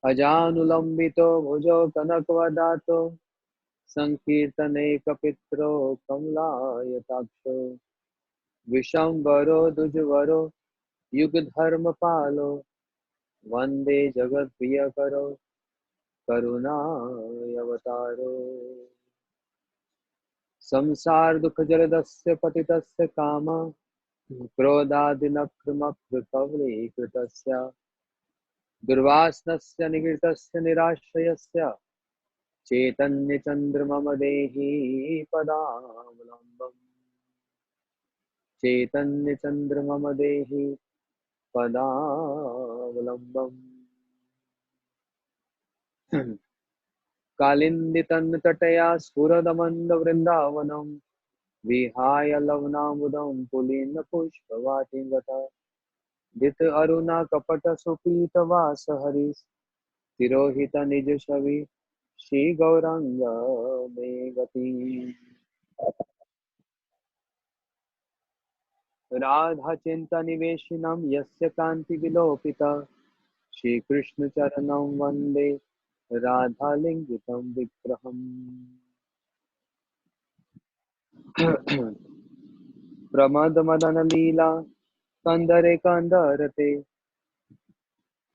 अजानुलंबितो भुजो कनकवदातो संकीर्तने कपित्रो कमलायताक्षो विशंबरो दुजवरो युगधर्मपालो वंदे जगत्प्रियकरो करुणावतारो संसार दुख जलदस्य पतितस्य काम क्रोधादिनक्रमकृतवलीकृतस्य दुर्वासनस्य निगृतस्य निराश्रयस्य चैतन्यचन्द्रमम देहि पदावलम्बम् चैतन्यचन्द्रमम देहि पदावलम्बम् कालिन्दितन्नतटया स्फुरदमन्दवृन्दावनं विहाय लवनामुदं पुलिनपुष्पवाटिं गता दित अरुणा कपटसुपीतवासहरि तिरोहित निज छवि श्री गौरांग में गति राधा चिंता निवेशिनं यस्य कांति विलोपिता श्री कृष्ण चरणं वंदे राधा लिंगितं विग्रहम् प्रमद मदन लीला कंदरे कंदरते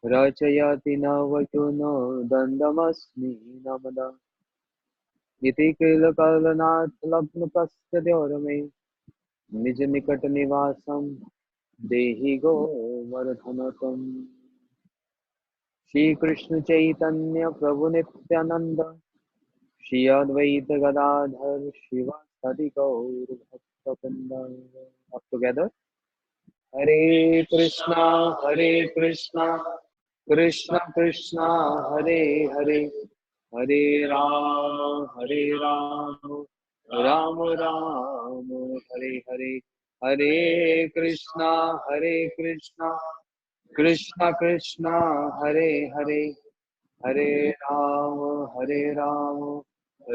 रचयति नवयुनो दंडमस्मि नमदा इति किलकलनाथ लग्न पश्च द्योरमे निज निकट निवासम देहि गो वर्धनतम श्री कृष्ण चैतन्य प्रभु नित्यानंद श्री अद्वैत गदाधर शिवासादि गौर भक्तवृंद up together हरे कृष्णा कृष्ण कृष्णा हरे हरे हरे राम राम राम हरे हरे हरे कृष्णा कृष्ण कृष्ण हरे हरे हरे राम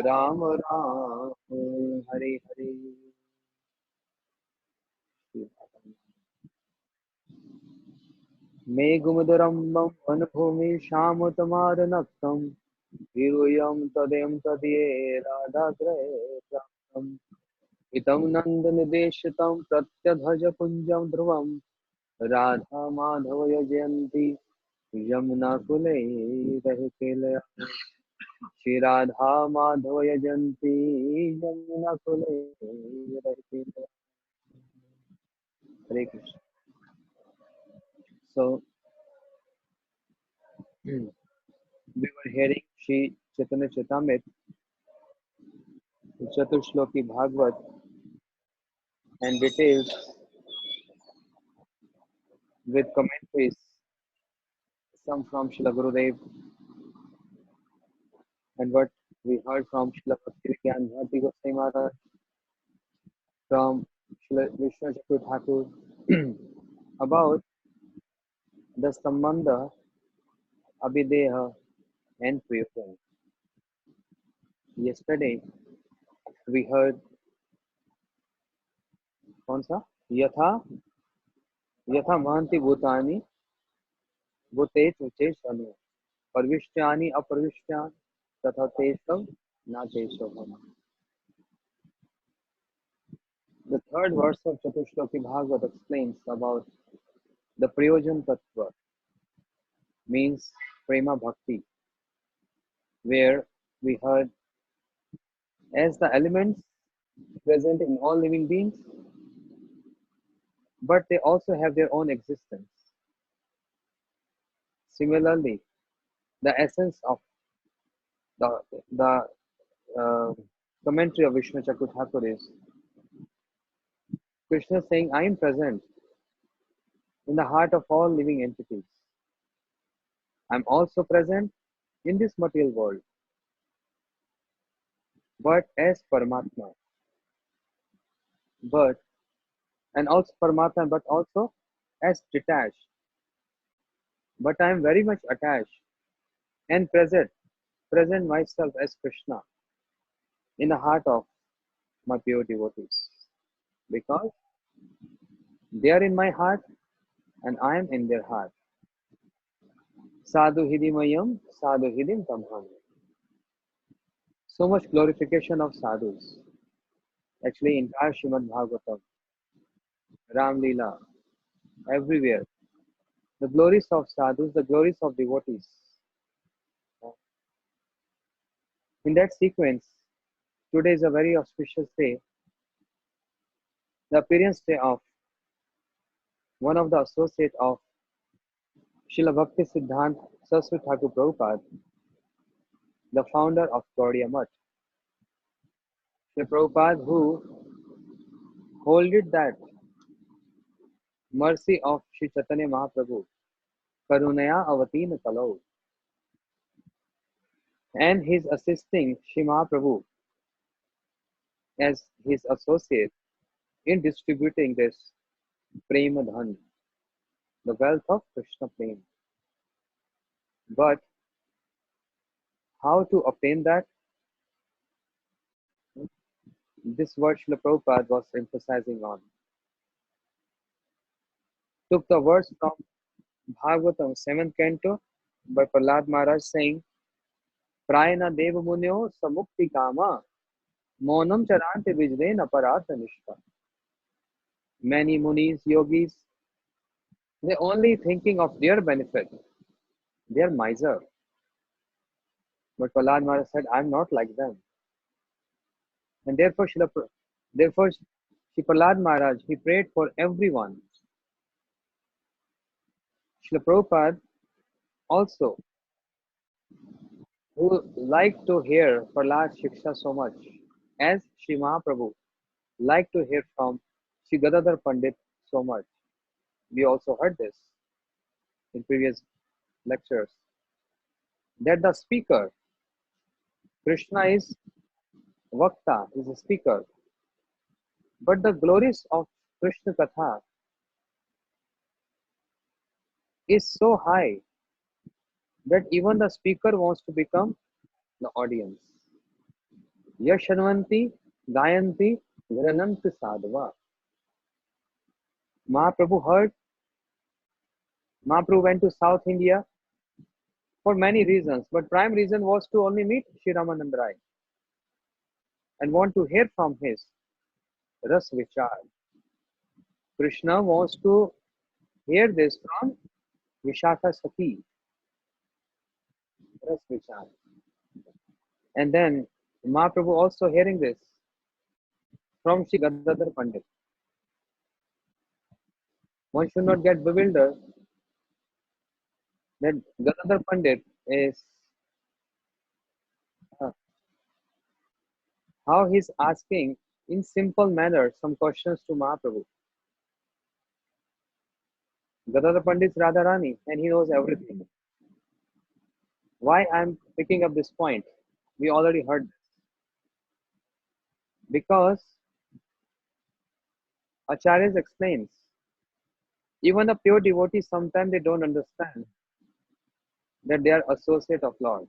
राम राम हरे हरे मेघमुदरम्बं वनभूमि श्यामतमारनक्तं यूयं तदें तदये राधाग्रहे प्राप्तम् इतं नन्दनिदेशितं प्रत्यधजपुञ्जं ध्रुवं राधा माधवय जयन्ती यमुनाकुले रहिकेलया श्री राधा माधवय जयन्ती यमुनाकुले रहिकेलया हरे Krishna so we were hearing Shri Chaitanya Caritamrta, Chatuh shloki Bhagavat and details with commentaries, some from Srila Gurudev and what we heard from Srila Bhakti Bharti Goswami Maharaj, from Srila Vishnu Chakravarti Thakur about the Sambandha, Abhideha and Prayojan. Yesterday we heard कौन सा यथा यथा महंति भूतानि भूतेषु चेष्टनु प्रविष्टानि अप्रविष्टानि तथा तेषु न तेषु भव. The third verse of Chatuh shloki Bhagavat explains about the Prayojan Tattva, means Prema Bhakti, where we heard as the elements present in all living beings, but they also have their own existence. Similarly, the essence of the uh, commentary of Vishnu Chakravarti Thakur is Krishna saying, I am present in the heart of all living entities. I am also present in this material world, but as Paramatma, but and also Paramatma, but also as detached. But I am very much attached and present myself as Krishna in the heart of my pure devotees, because they are in my heart and I am in their heart. Sadhu hidimayam, sadhu hidim tamham. So much glorification of sadhus. Actually, entire Srimad Bhagavatam, Ram Lila, everywhere. The glories of sadhus, the glories of devotees. In that sequence, today is a very auspicious day, the appearance day of one of the associate of Srila Bhakti Siddhanta Saraswati Thakur Prabhupada, the founder of Gaudiya Math. Srila Prabhupada who holded that mercy of Sri Chaitanya Mahaprabhu, Karunaya Avatina Kalau, and his assisting Sri Mahaprabhu as his associate in distributing this Prema Dhan, the wealth of Krishna Prema. But how to obtain that? This word Srila Prabhupada was emphasizing on. Took the words from Bhagavatam 7th canto by Prahlad Maharaj saying, Prayana Deva Munyo Samukti Kama Monam Charante Vijden Aparatha Nishta. Many munis, yogis, they're only thinking of their benefit. They're miser. But Prahlad Maharaj said, I'm not like them. And therefore, Shri Prahlad Maharaj, he prayed for everyone. Srila Prabhupada also, who liked to hear Prahlad Shiksha so much, as Sri Mahaprabhu liked to hear from Sri Gadadhar Pandit so much. We also heard this in previous lectures, that the speaker, Krishna is Vakta, is a speaker, but the glories of Krishna Katha is so high that even the speaker wants to become the audience. Yashanvanti, Gayanti, Virananti Sadhava. Mahaprabhu heard, Mahaprabhu went to South India for many reasons, but prime reason was to only meet Sri Ramanand Rai and want to hear from his Ras Vichar. Krishna wants to hear this from Vishakha Sati, Ras Vichar. And then Mahaprabhu also hearing this from Sri Gadadhar Pandit. One should not get bewildered that Gadadhar Pandit is how he's asking in simple manner some questions to Mahaprabhu. Gadadhar Pandit is Radharani and he knows everything. Why I'm picking up this point? We already heard this. Because Acharyas explains, even a pure devotee sometimes they don't understand that they are associate of Lord.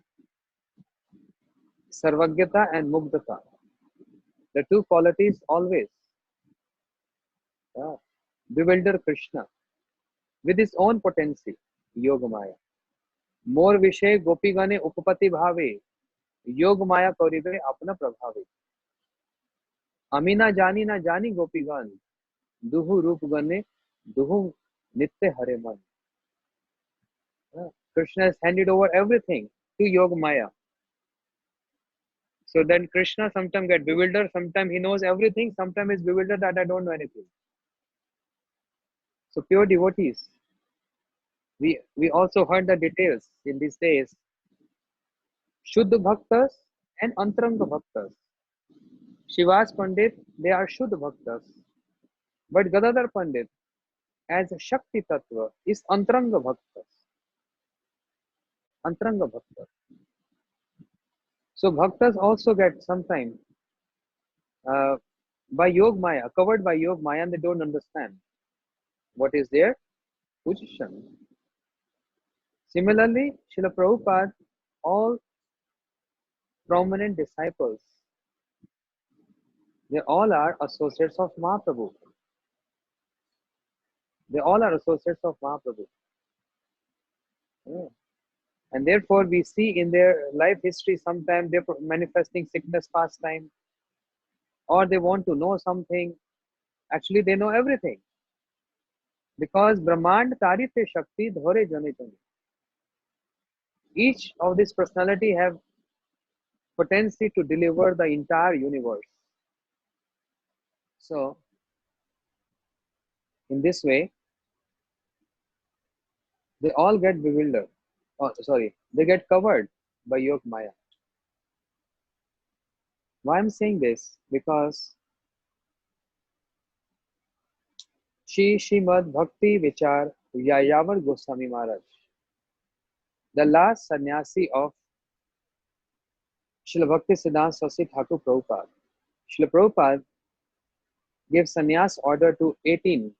Sarvagyata and Mugdata, the two qualities always bewilder Krishna with his own potency, Yogamaya. More Vishay Gopigane Upapati Bhave, Yogamaya Korive Apna Prabhave. Amina Jani na Jani Gopigan, Duhu Rup Gane, Duhu Nitya Hare Man. Krishna has handed over everything to Yogamaya. So then Krishna sometimes get bewildered, sometimes he knows everything, sometimes he's bewildered that I don't know anything. So pure devotees, we also heard the details in these days. Shuddha Bhaktas and Antaranga Bhaktas. Shivas Pandit, they are Shuddha Bhaktas. But Gadadhar Pandit, as a Shakti Tattva, is Antaranga Bhaktas. Antaranga Bhaktas. So Bhaktas also get sometimes by Yog Maya, covered by Yog Maya, and they don't understand what is their position. Similarly, Srila Prabhupada, all prominent disciples, they all are associates of Mahaprabhu. They all are associates of Mahaprabhu. Yeah. And therefore, we see in their life history sometimes they're manifesting sickness past time, or they want to know something. Actually, they know everything because Brahmand Tarite Shakti Dhore Jane Jane. Each of this personality have potency to deliver the entire universe. So, in this way, they all get bewildered. Oh, sorry, they get covered by Yog Maya. Why I'm saying this? Because Srimad Bhakti Vichar Yayavar Goswami Maharaj, the last sannyasi of Srila Bhakti Siddhanta Saraswati Thakur Prabhupada. Srila Prabhupada gave sannyas order to 18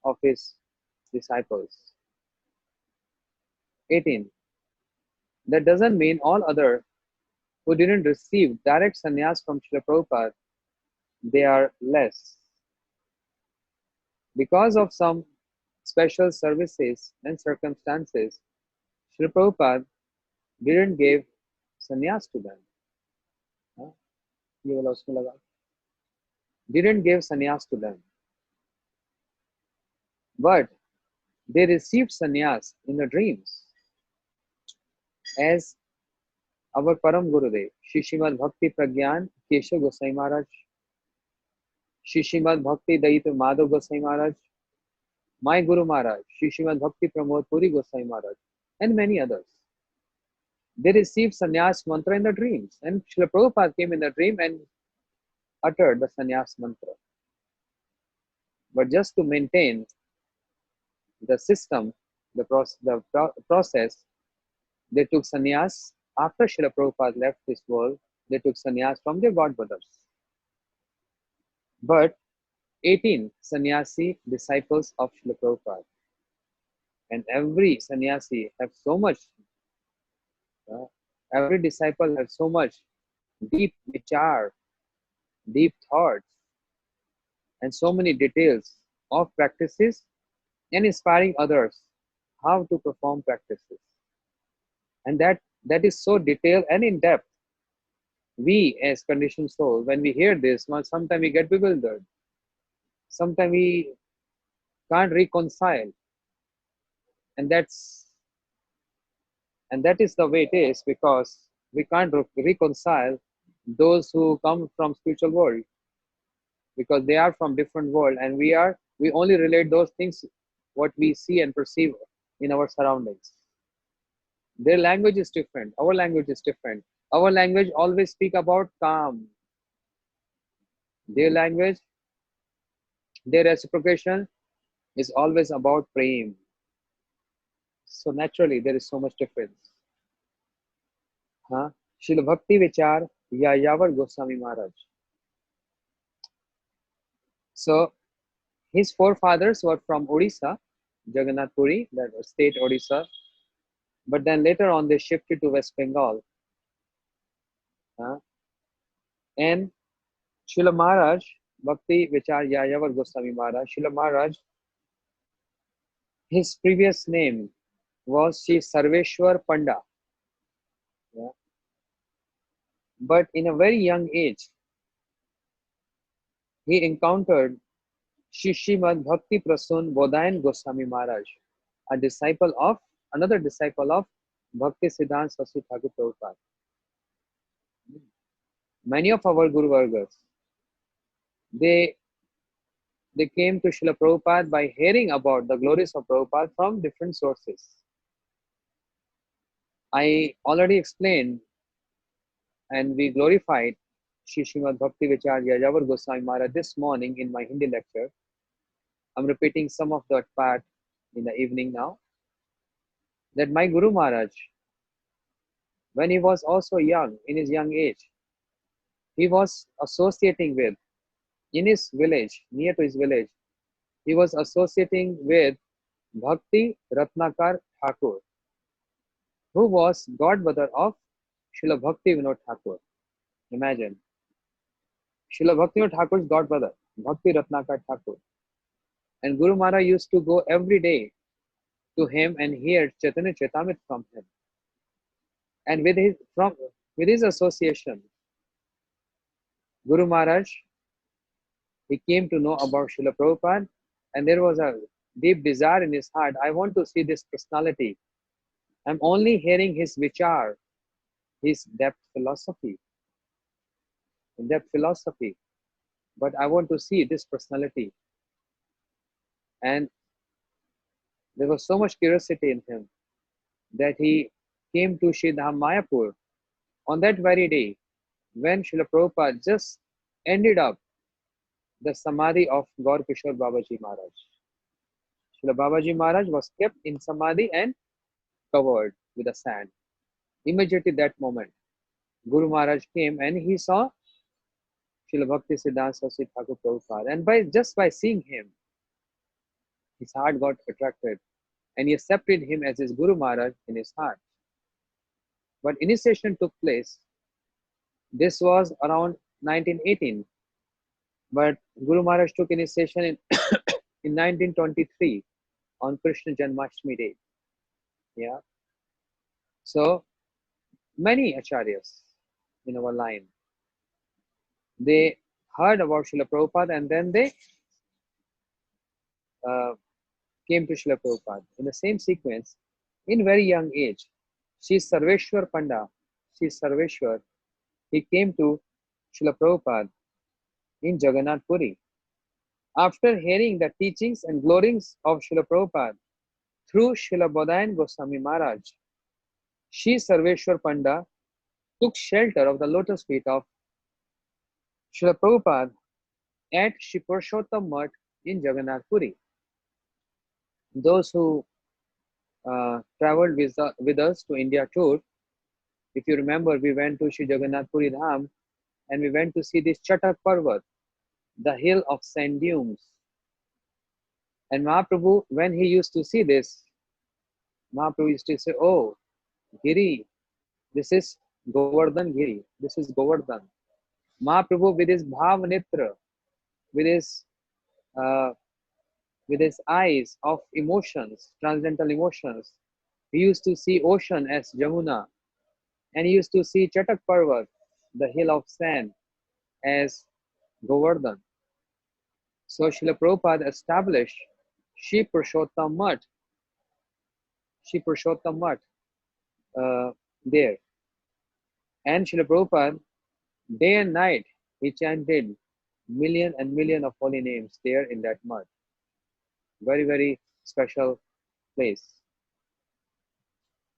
of his disciples. 18. That doesn't mean all other who didn't receive direct sannyas from Srila Prabhupada, they are less. Because of some special services and circumstances, Srila Prabhupada didn't give sannyas to them. Huh? Didn't give sannyas to them. But they received sannyas in the dreams. As our Param Gurudev, Srimad Bhakti Pragyan Keshav Gosai Maharaj, Srimad Bhakti Daita Madhav Gosai Maharaj, my Guru Maharaj, Srimad Bhakti Pramod Puri Gosai Maharaj, and many others. They received sannyas mantra in the dreams, and Srila Prabhupada came in the dream and uttered the sannyas mantra. But just to maintain the system, the process, they took sannyas after Srila Prabhupada left this world. They took sannyas from their godbrothers. But 18 sannyasi disciples of Srila Prabhupada, and every sannyasi have so much, every disciple has so much deep vichar, deep thoughts, and so many details of practices and inspiring others how to perform practices. And that is so detailed and in depth. We as conditioned soul, when we hear this, sometimes we get bewildered. Sometimes we can't reconcile. And that is the way it is, because we can't reconcile those who come from spiritual world, because they are from different world, and we only relate those things what we see and perceive in our surroundings. Their language is different, our language is different. Our language always speak about calm. Their language, their reciprocation is always about prem. So naturally there is so much difference. Srila Bhakti Vichar Yayavar Goswami Maharaj. So his forefathers were from Odisha, Jagannath Puri, that state Odisha. But then later on they shifted to West Bengal. And Srila Maharaj, Bhakti Vichar Yayavar Goswami Maharaj, Srila Maharaj, his previous name was Sri Sarveshwar Panda. But in a very young age, he encountered Srimad Bhakti Prasun Bodayan Goswami Maharaj, another disciple of Bhakti Siddhanta Saraswati Thakur Prabhupada. Many of our Guru Vargas, they came to Srila Prabhupada by hearing about the glories of Prabhupada from different sources. I already explained and we glorified Srimad Bhakti Vichar Yayavar Goswami Maharaj this morning in my Hindi lecture. I'm repeating some of that part in the evening now. That my Guru Maharaj, when he was also young, in his young age, he was associating with, in his village, near to his village, he was associating with Bhakti Ratnakar Thakur, who was godmother of Srila Bhakti Vinod Thakur. Imagine. Srila Bhakti Vinod Thakur's godmother, Bhakti Ratnakar Thakur. And Guru Maharaj used to go every day to him and hear Chaitanya Caritamrta from him. And with his association, Guru Maharaj, he came to know about Srila Prabhupada, and there was a deep desire in his heart. I want to see this personality. I'm only hearing his vichar, his depth philosophy, but I want to see this personality. And there was so much curiosity in him that he came to Sri Dham Mayapur on that very day when Srila Prabhupada just ended up the samadhi of Gaur Kishore Babaji Maharaj. Srila Babaji Maharaj was kept in samadhi and covered with the sand. Immediately that moment, Guru Maharaj came and he saw Srila Bhakti Siddhanta Saraswati Thakur Prabhupada. And just by seeing him, his heart got attracted and he accepted him as his Guru Maharaj in his heart. But initiation took place. This was around 1918. But Guru Maharaj took initiation in 1923 on Krishna Janmashtami Day. Yeah. So many acharyas in our line, they heard about Srila Prabhupada and then they came to Srila Prabhupada. In the same sequence, in very young age, Sri Sarveshwar Panda, Sri Sarveshwar, he came to Srila Prabhupada in Jagannath Puri. After hearing the teachings and glories of Srila Prabhupada through Srila Bodhayan Goswami Maharaj, Sri Sarveshwar Panda took shelter of the lotus feet of Srila Prabhupada at Shri Purushottam Mutt in Jagannath Puri. Those who traveled with us to India tour, if you remember, we went to Shri Jagannath Puri Dham and we went to see this Chatuh Parvat, the hill of sand dunes. And Mahaprabhu, when he used to see this, Mahaprabhu used to say, "Oh, Giri, this is Govardhan Giri, this is Govardhan." Mahaprabhu with his Bhav Netra, with his uh, with his eyes of emotions, transcendental emotions, he used to see ocean as Jamuna, and he used to see Chatak Parvat, the hill of sand, as Govardhan. So Srila Prabhupada established Shri Purushottam Mutt, Shri Purushottam Mutt there. And Srila Prabhupada, day and night, he chanted million and million of holy names there in that mud. Very, very special place.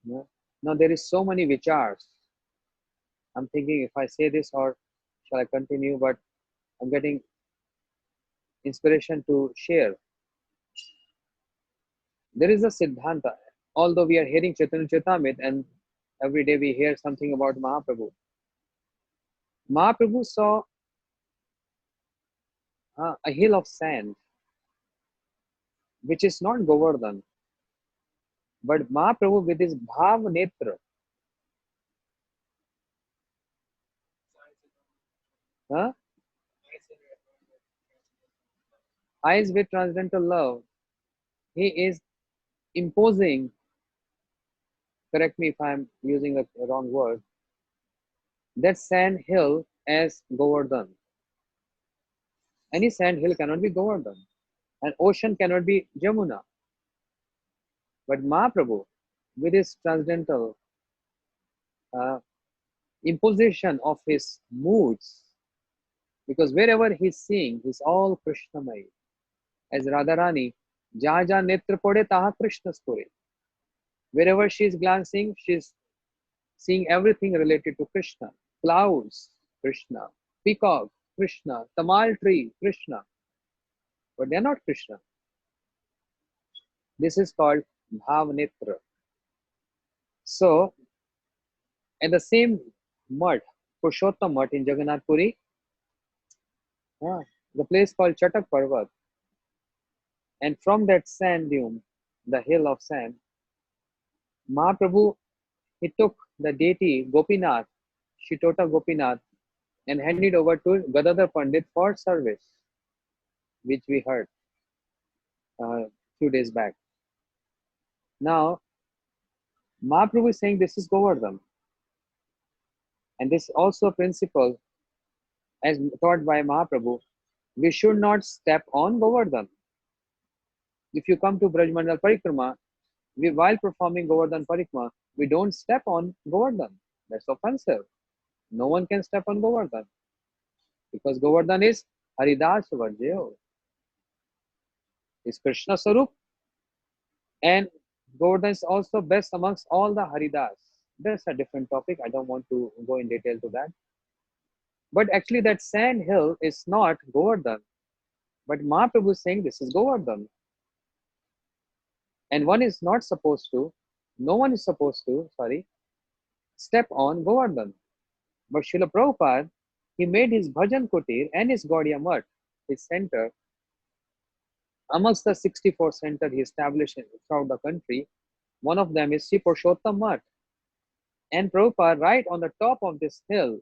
Yeah. Now there is so many vichars. I'm thinking if I say this or shall I continue, but I'm getting inspiration to share. There is a Siddhanta. Although we are hearing Chaitanya Caritamrta and every day we hear something about Mahaprabhu. Mahaprabhu saw a hill of sand, which is not Govardhan, but Mahaprabhu with his Bhav Netra, eyes with transcendental love, he is imposing, correct me if I'm using a wrong word, that sand hill as Govardhan. Any sand hill cannot be Govardhan. An ocean cannot be Jamuna. But Mahaprabhu, with his transcendental uh, imposition of his moods, because wherever he's seeing, he's all Krishnamay. As Radharani, Jaha Jaha Netra Pode Taha Krishna Spure. Wherever she's glancing, she's seeing everything related to Krishna. Clouds, Krishna. Peacock, Krishna. Tamal tree, Krishna. But they're not Krishna. This is called Bhav Netra. So, at the same mud, Purushottam Mutt in Jagannath Puri, the place called Chatak Parvat, and from that sand dune, the hill of sand, Mahaprabhu, he took the deity Gopinath, Shitota Gopinath, and handed over to Gadadhar Pandit for service, which we heard a few days back. Now, Mahaprabhu is saying this is Govardhan. And this is also a principle as taught by Mahaprabhu. We should not step on Govardhan. If you come to Brajmandal Parikrama, while performing Govardhan Parikrama, we don't step on Govardhan. That's offensive. No one can step on Govardhan because Govardhan is Haridas Varjyo. It's Krishna Sarup, and Govardhan is also best amongst all the Haridas. That's a different topic. I don't want to go in detail to that. But actually, that sand hill is not Govardhan. But Mahaprabhu is saying this is Govardhan. And one is not supposed to, no one is supposed to, step on Govardhan. But Srila Prabhupada, he made his Bhajan Kutir and his Gaudiya Math, his center, amongst the 64 centers he established throughout the country. One of them is Sri Purushottam Math. And Prabhupada, right on the top of this hill,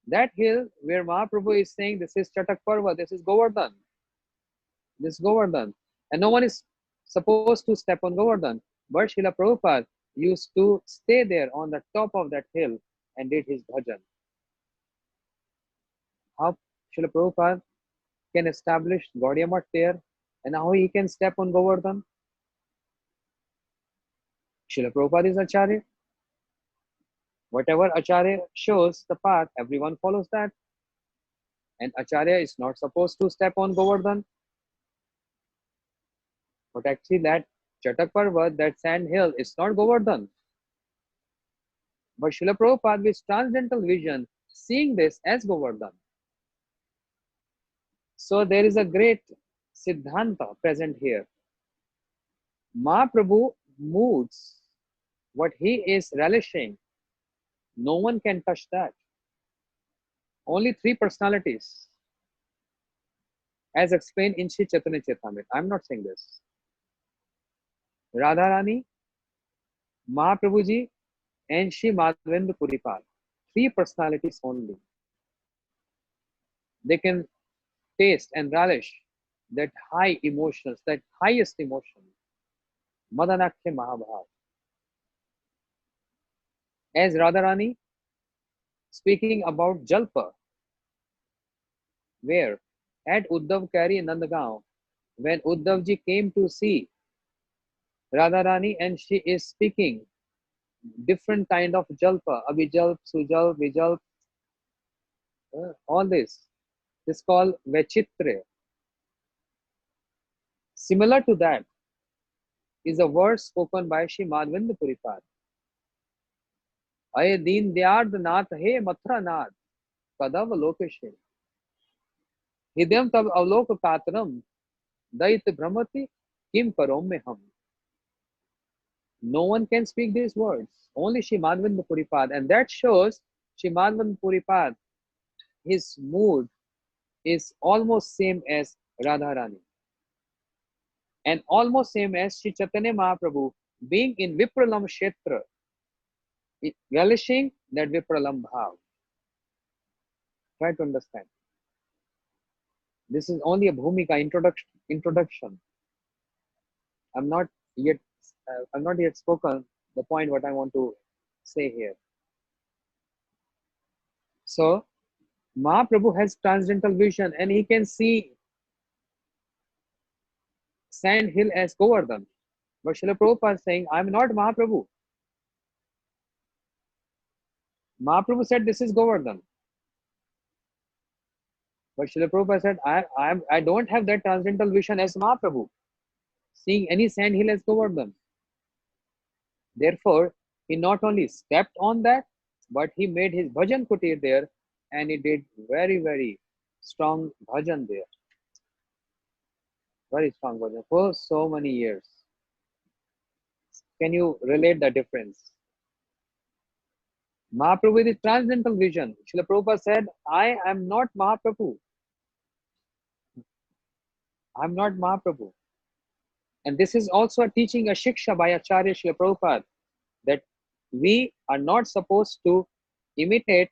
that hill where Mahaprabhu is saying this is Chatak Parva, this is Govardhan. This is Govardhan. And no one is supposed to step on Govardhan. But Srila Prabhupada used to stay there on the top of that hill and did his bhajan. How Srila Prabhupada can establish Gaudiya Math there and how he can step on Govardhan? Srila Prabhupada is Acharya. Whatever Acharya shows the path, everyone follows that. And Acharya is not supposed to step on Govardhan. But actually that Chatak Parvat, that sand hill, is not Govardhan. But Srila Prabhupada with transcendental vision, seeing this as Govardhan. So there is a great Siddhanta present here. Mahaprabhu moods, what he is relishing, no one can touch that. Only three personalities, as explained in Sri Chaitanya Caritamrta. I'm not saying this. Radharani, Mahaprabhuji, and Sri Madhavendra Puripal. Three personalities only. They can taste and relish that high emotions, that highest emotion. Madanakya Mahabhav. As Radharani, speaking about Jalpa, where at Uddhav Kari in Nandagaon, when Uddhavji came to see Radharani and she is speaking different kind of Jalpa, Abhijalp, Sujalp, Vijalp, all this. This is called Vachitre. Similar to that is a word spoken by Sri Madhavendra Puripad. Aye Deen Dayard Nath He Mathura Nath Kadav Lokeshe Hidayam Tab Avlok Katram Dait Brahmati Kim Karom Me Ham. No one can speak these words, only Sri Madhavendra Puripad, and that shows Sri Madhavendra Puripad, his mood is almost same as Radharani and almost same as Sri Chaitanya Mahaprabhu being in Vipralam Kshetra, relishing that Vipralam Bhav. Try to understand. This is only a Bhumika introduction. I'm not yet spoken the point what I want to say here. So Mahaprabhu has transcendental vision and he can see sand hill as Govardhan. But Srila Prabhupada is saying, I'm not Mahaprabhu. Mahaprabhu said this is Govardhan. But Srila Prabhupada said, I don't have that transcendental vision as Mahaprabhu, seeing any sand hill as Govardhan. Therefore, he not only stepped on that, but he made his bhajan kutir there and he did very, very strong bhajan there. Very strong bhajan for so many years. Can you relate the difference? Mahaprabhu with his transcendental vision. Srila Prabhupada said, I am not Mahaprabhu. I'm not Mahaprabhu. And this is also a teaching, a shiksha by Acharya Srila Prabhupada, that we are not supposed to imitate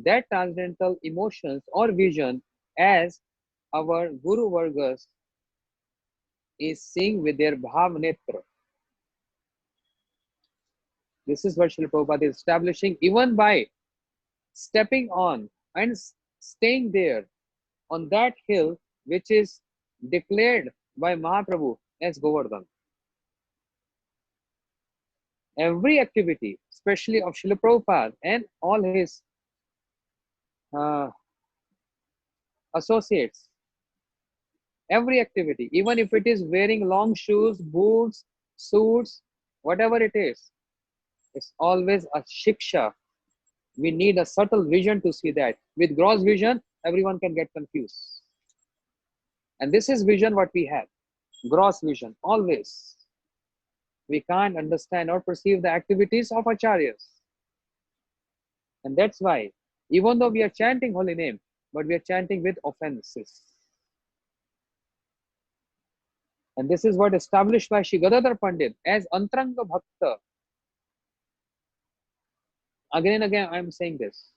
that transcendental emotions or vision as our Guru Vargas is seeing with their Bhav Netra. This is what Srila Prabhupada is establishing even by stepping on and staying there on that hill which is declared by Mahaprabhu as Govardhan. Every activity, especially of Srila Prabhupada and all his uh, associates, every activity, even if it is wearing long shoes, boots, suits, whatever it is, it's always a shiksha. We need a subtle vision to see that. With gross vision, everyone can get confused. And this is vision what we have. Gross vision, always. We can't understand or perceive the activities of acharyas. And that's why, even though we are chanting holy name, but we are chanting with offenses. And this is what established by Shri Gadadhar Pandit as Antranga Bhakta. Again and again I am saying this.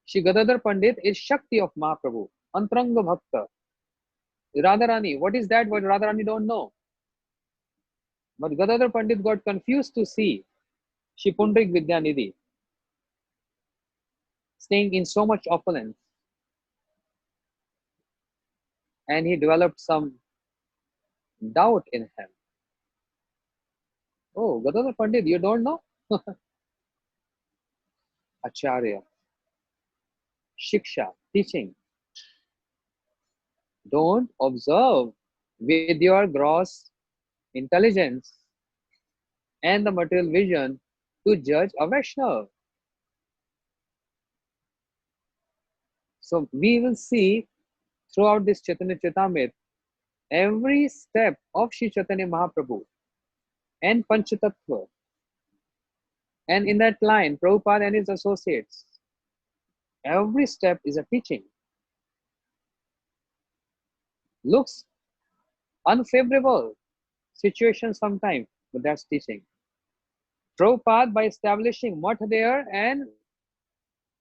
Shri Gadadhar Pandit is Shakti of Mahaprabhu. Antranga Bhakta. Radharani, what is that? What Radharani don't know. But Gadadhar Pandit got confused to see Shri Pundrik Vidyanidhi staying in so much opulence. And he developed some doubt in him. Oh, Gadadhar Pandit, you don't know? Acharya, Shiksha, teaching. Don't observe with your gross intelligence and the material vision to judge a Vaishnava. So we will see throughout this Chaitanya Caritamrta every step of Sri Chaitanya Mahaprabhu and Panchatattva. And in that line, Prabhupada and his associates, every step is a teaching. Looks unfavorable situation sometimes, but that's teaching. Prabhupada, by establishing mutt there and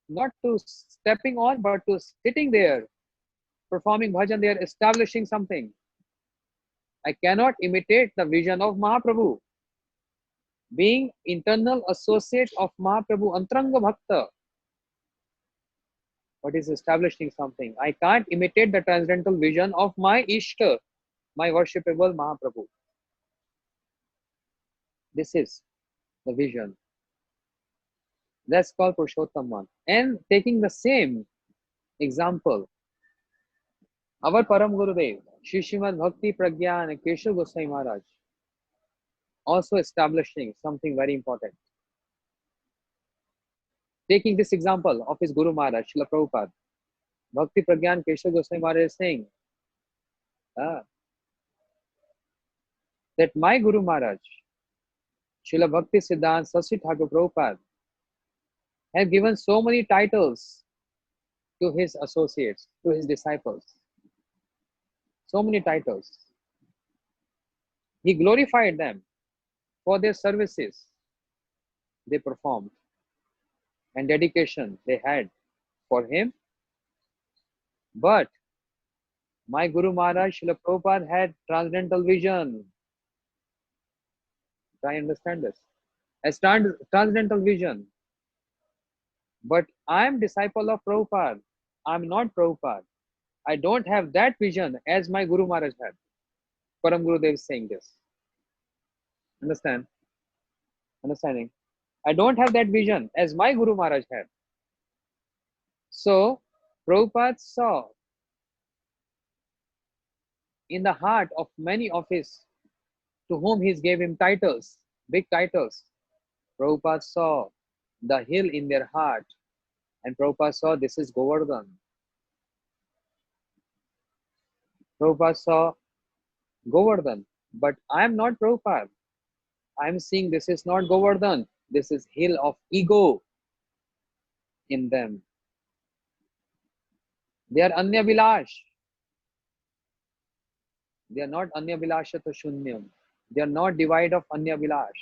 not to stepping on, but to sitting there, performing bhajan there, establishing something. I cannot imitate the vision of Mahaprabhu. Being internal associate of Mahaprabhu, Antranga Bhakta, but is establishing something. I can't imitate the transcendental vision of my Ishta, my worshipable Mahaprabhu. This is the vision. That's called Purushottam. And taking the same example, our Param Gurudev, Shri Srimad Bhakti Pragyan and Keshav Goswami Maharaj, also establishing something very important. Taking this example of his Guru Maharaj, Srila Prabhupada, Bhakti Pragyan Keshav Goswami Maharaj is saying that my Guru Maharaj, Srila Bhakti Siddhanta Sasi Thakur Prabhupada, has given so many titles to his associates, to his disciples. So many titles. He glorified them for their services they performed and dedication they had for him. But my Guru Maharaj, Srila Prabhupada, had transcendental vision. Try and understand this. As transcendental vision. But I am disciple of Prabhupada. I am not Prabhupada. I don't have that vision as my Guru Maharaj had. Param Gurudev is saying this. Understand? Understanding? I don't have that vision as my Guru Maharaj had. So, Prabhupada saw in the heart of many of his, to whom he gave him titles, big titles. Prabhupada saw the hill in their heart, and Prabhupada saw this is Govardhan. Prabhupada saw Govardhan, but I am not Prabhupada. I am seeing this is not Govardhan. This is hill of ego in them. They are Anya Vilash. They are not Anya Vilashata Shunyam. They are not divide of Anya Vilash.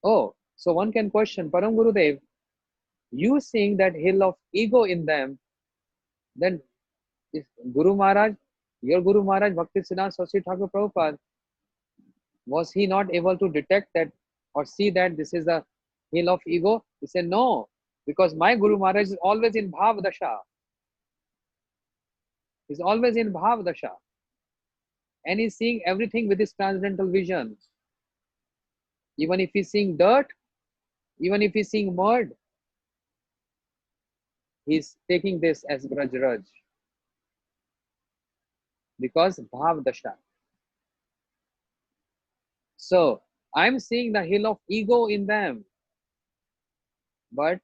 Oh, so one can question, Param Gurudev, you seeing that hill of ego in them, then if Guru Maharaj, your Guru Maharaj, Bhakti Siddhanta Saraswati Thakur Prabhupada, was he not able to detect that or see that this is the Hill of ego? He said, no, because my Guru Maharaj is always in Bhav Dasha. He's always in Bhav Dasha. And he's seeing everything with his transcendental vision. Even if he's seeing dirt, even if he's seeing mud, he's taking this as Braj Raj. Because Bhav Dasha. So I'm seeing the hill of ego in them. But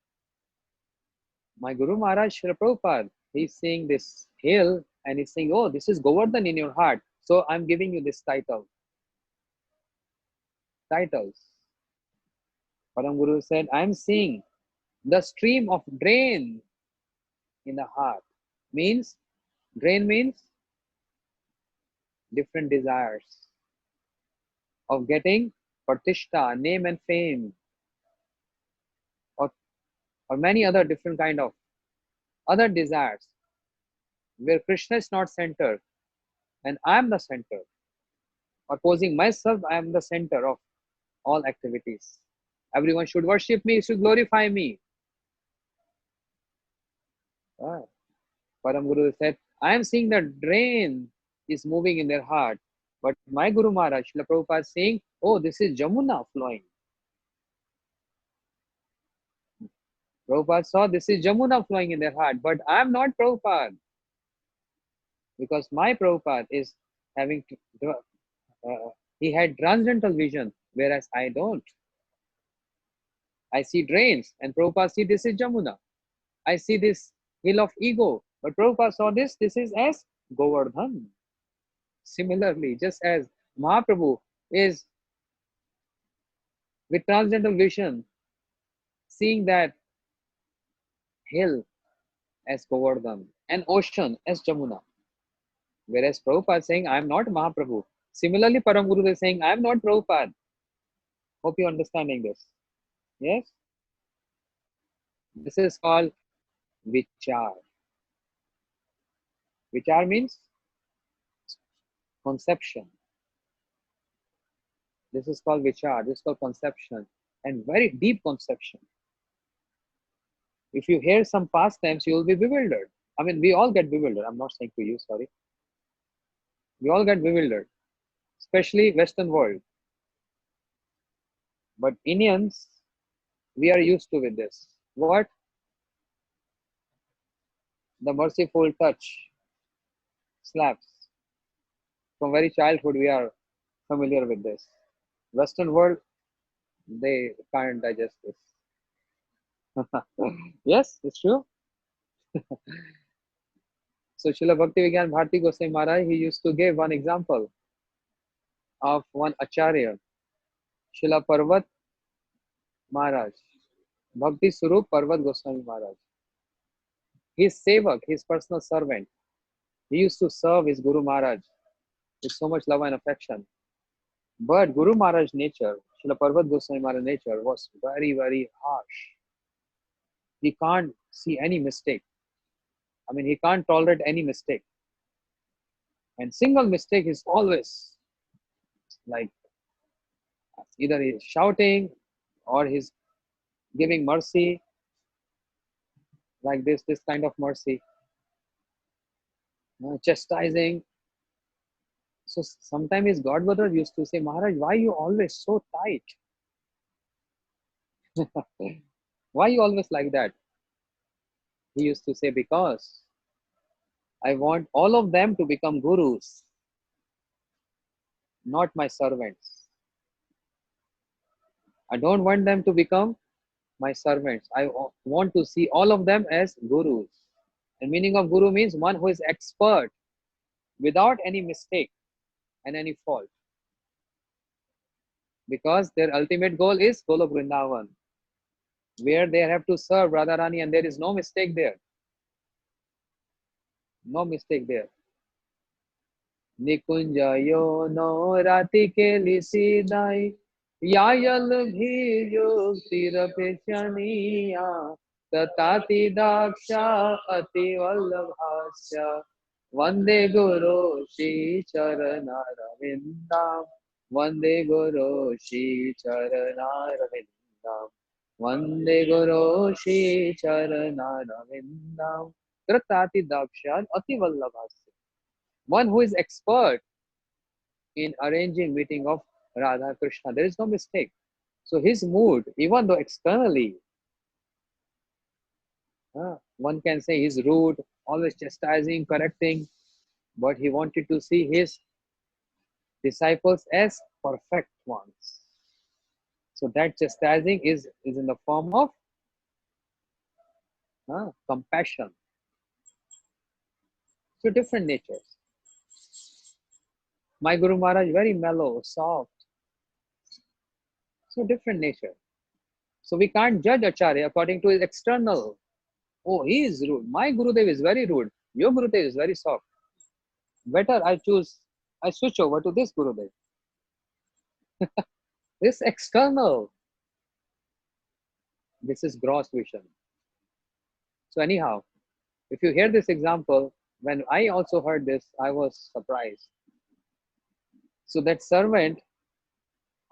my Guru Maharaj Srila Prabhupada, he's seeing this hill and he's saying, oh, this is Govardhan in your heart. So I'm giving you this title. Titles. Param Guru said, I'm seeing the stream of drain in the heart. Means, drain means different desires of getting pratishtha, name and fame, or many other different kind of other desires where Krishna is not center and I am the center. Opposing myself, I am the center of all activities. Everyone should worship me, should glorify me. Param Guru said, I am seeing the drain is moving in their heart. But my Guru Maharaj, Srila Prabhupada is saying, oh, this is Jamuna flowing. Prabhupada saw this is Jamuna flowing in their heart. But I am not Prabhupada. Because my Prabhupada is having, he had transcendental vision, whereas I don't. I see drains, and Prabhupada see this is Jamuna. I see this hill of ego, but Prabhupada saw this is as Govardhan. Similarly, just as Mahaprabhu is with transcendental vision, seeing that hill as Govardhan and ocean as Jamuna. Whereas Prabhupada is saying, I am not Mahaprabhu. Similarly, Param Guru is saying, I am not Prabhupada. Hope you are understanding this. Yes? This is called Vichar. Vichar means conception. This is called Vichar. This is called conception. And very deep conception. If you hear some pastimes, you will be bewildered. I mean, we all get bewildered. I'm not saying to you, sorry. We all get bewildered, especially Western world. But Indians, we are used to with this. What? The merciful touch, slaps. From very childhood, we are familiar with this. Western world, they can't digest this. Yes, it's true. So Srila Bhaktivinoda Bharati Goswami Maharaj, he used to give one example of one Acharya, Srila Parvat Maharaj, Bhakti Surup Parvat Goswami Maharaj. His sevak, his personal servant, he used to serve his Guru Maharaj with so much love and affection. But Guru Maharaj's nature, Srila Parvat Goswami Maharaj's nature was very, very harsh. He can't see any mistake. I mean, he can't tolerate any mistake. And single mistake is always like either he's shouting or he's giving mercy, like this kind of mercy, chastising. So sometimes his godbrother used to say, Maharaj, why are you always so tight? Why are you always like that? He used to say, because I want all of them to become gurus, not my servants. I don't want them to become my servants. I want to see all of them as gurus. The meaning of guru means one who is expert without any mistake and any fault. Because their ultimate goal is Golok Vrindavan, where they have to serve Radharani and there is no mistake there. No mistake there. Nikunjayo no rati ke lisidai yayal bhi yukti rapechaniya tatati daksha ati vallabhasya vande guru shri charanaravindam vande guru shri charanaravindam Vande Guru Shri Charanavindam Kratati Dakshad Ativallabhasya. One who is expert in arranging meeting of Radha Krishna. There is no mistake. So his mood, even though externally, one can say he's rude, always chastising, correcting, but he wanted to see his disciples as perfect ones. So that chastising is in the form of compassion. So different natures. My Guru Maharaj, very mellow, soft. So different nature. So we can't judge Acharya according to his external. Oh, he is rude. My Gurudev is very rude. Your Gurudev is very soft. Better I switch over to this Gurudev. This external. This is gross vision. So anyhow, if you hear this example, when I also heard this, I was surprised. So that servant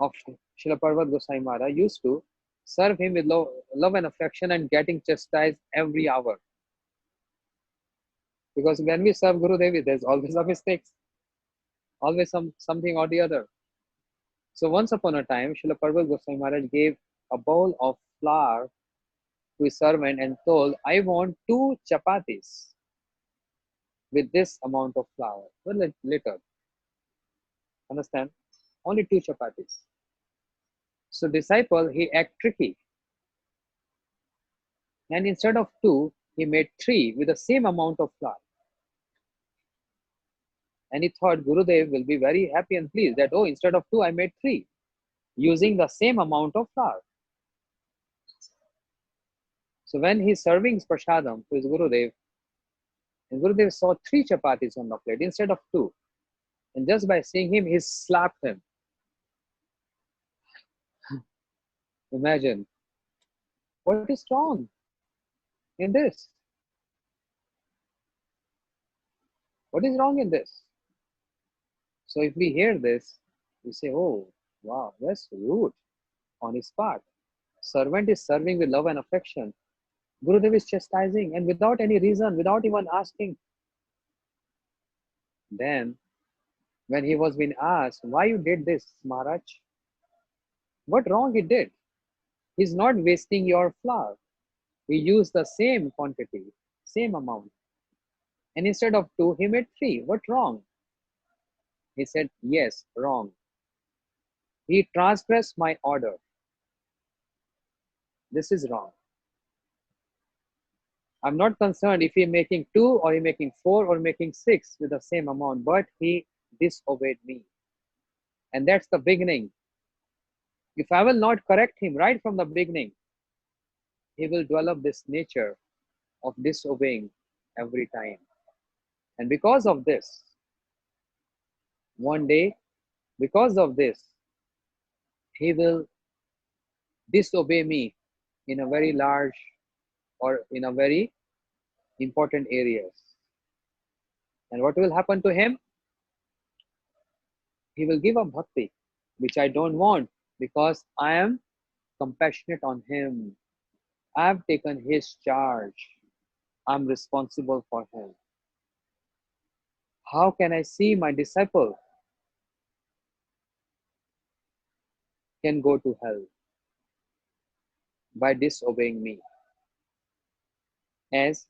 of Srila Parvat Gosai Maharaj used to serve him with love and affection and getting chastised every hour. Because when we serve Guru Devi, there's always a mistakes, always something or the other. So once upon a time, Srila Parvat Gosai Maharaj gave a bowl of flour to his servant and told, I want 2 chapatis with this amount of flour. Well, later. Understand? Only 2 chapatis. So disciple, he act tricky. And instead of 2, he made 3 with the same amount of flour. And he thought Gurudev will be very happy and pleased that, oh, instead of 2, I made 3 using the same amount of flour. So when he's serving prasadam to his Gurudev, and Gurudev saw 3 chapatis on the plate instead of 2. And just by seeing him, he slapped him. Imagine. What is wrong in this? What is wrong in this? So if we hear this, we say, oh, wow, that's rude on his part. Servant is serving with love and affection. Gurudev is chastising and without any reason, without even asking. Then, when he was being asked, why you did this, Maharaj? What wrong he did? He's not wasting your flour. He used the same quantity, same amount. And instead of 2, he made 3. What wrong? He said, yes, wrong. He transgressed my order. This is wrong. I'm not concerned if he's making 2 or he's making 4 or making 6 with the same amount, but he disobeyed me. And that's the beginning. If I will not correct him right from the beginning, he will develop this nature of disobeying every time. And because of this, one day, because of this, he will disobey me in a very large or in a very important areas. And what will happen to him? He will give up bhakti, which I don't want because I am compassionate on him. I have taken his charge. I'm responsible for him. How can I see my disciple can go to hell by disobeying me? As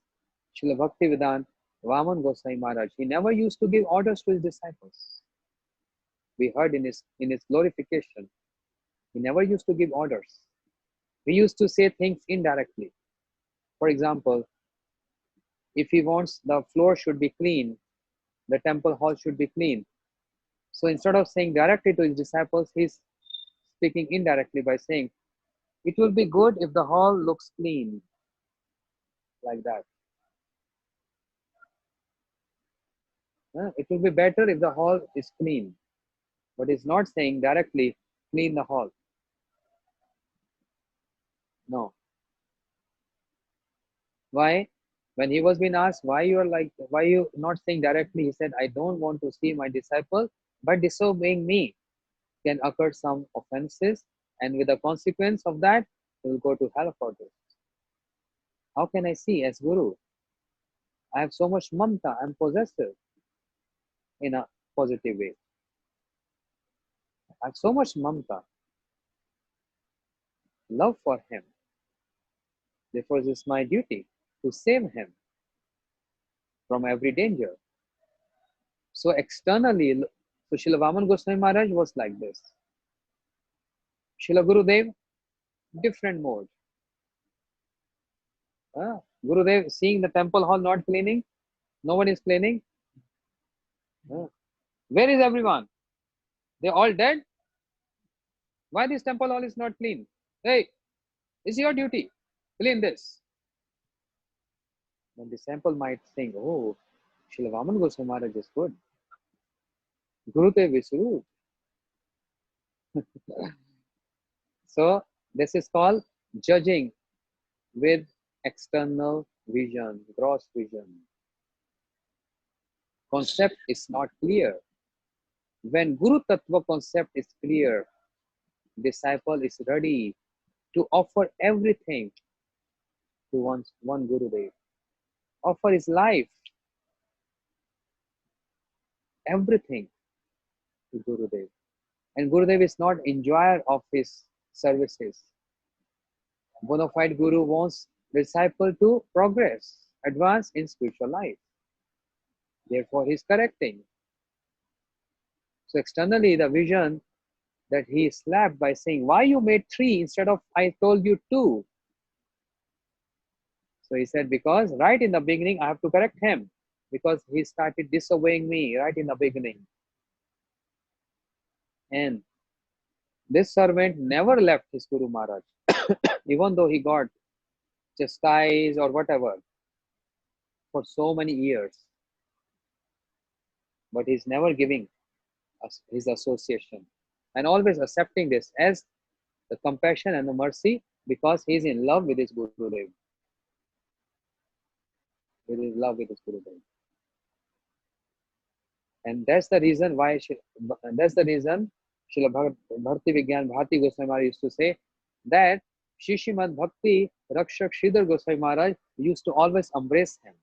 Srila Bhaktivedanta Vaman Gosai Maharaj, he never used to give orders to his disciples. We heard in his glorification, he never used to give orders. He used to say things indirectly. For example, if he wants the floor should be clean, the temple hall should be clean. So instead of saying directly to his disciples, he's speaking indirectly by saying, it will be good if the hall looks clean, like that. It will be better if the hall is clean. But he's not saying directly, clean the hall. No. Why? When he was being asked, why you not saying directly, he said, I don't want to see my disciple, by disobeying me can occur some offenses, and with the consequence of that, He will go to hell for this. How can I see as Guru? I have so much mamta, I'm possessive in a positive way. I have so much mamta, love for him. Therefore, it is my duty to save him from every danger. So externally, so Srila Vaman Goswami Maharaj was like this. Srila Gurudev, different mode. Gurudev seeing the temple hall not cleaning, no one is cleaning. Where is everyone? They all dead? Why this temple hall is not clean? Hey, it's your duty. Clean this. Then the sample might think, oh, Srila Vaman Goswami Maharaj is good. Gurudev is rude. So this is called judging with external vision, gross vision. Concept is not clear. When Guru Tattva concept is clear, disciple is ready to offer everything to one Gurudev. Offer his life, everything to Gurudev. And Gurudev is not enjoyer of his services. Bona fide Guru wants disciple to progress, advance in spiritual life. Therefore, he is correcting. So externally, the vision that he slapped by saying, why you made 3 instead of I told you 2? So he said, because right in the beginning, I have to correct him because he started disobeying me right in the beginning. And this servant never left his Guru Maharaj, even though he got chastised or whatever for so many years. But he's never giving us his association and always accepting this as the compassion and the mercy because he's in love with his Gurudev. With his love with his Gurudev. And that's the reason why, Srila Bhakti Vigyan Bharati Goswami Maharaj used to say that Shishimad Bhakti Rakshak Sridhar Goswami Maharaj used to always embrace him.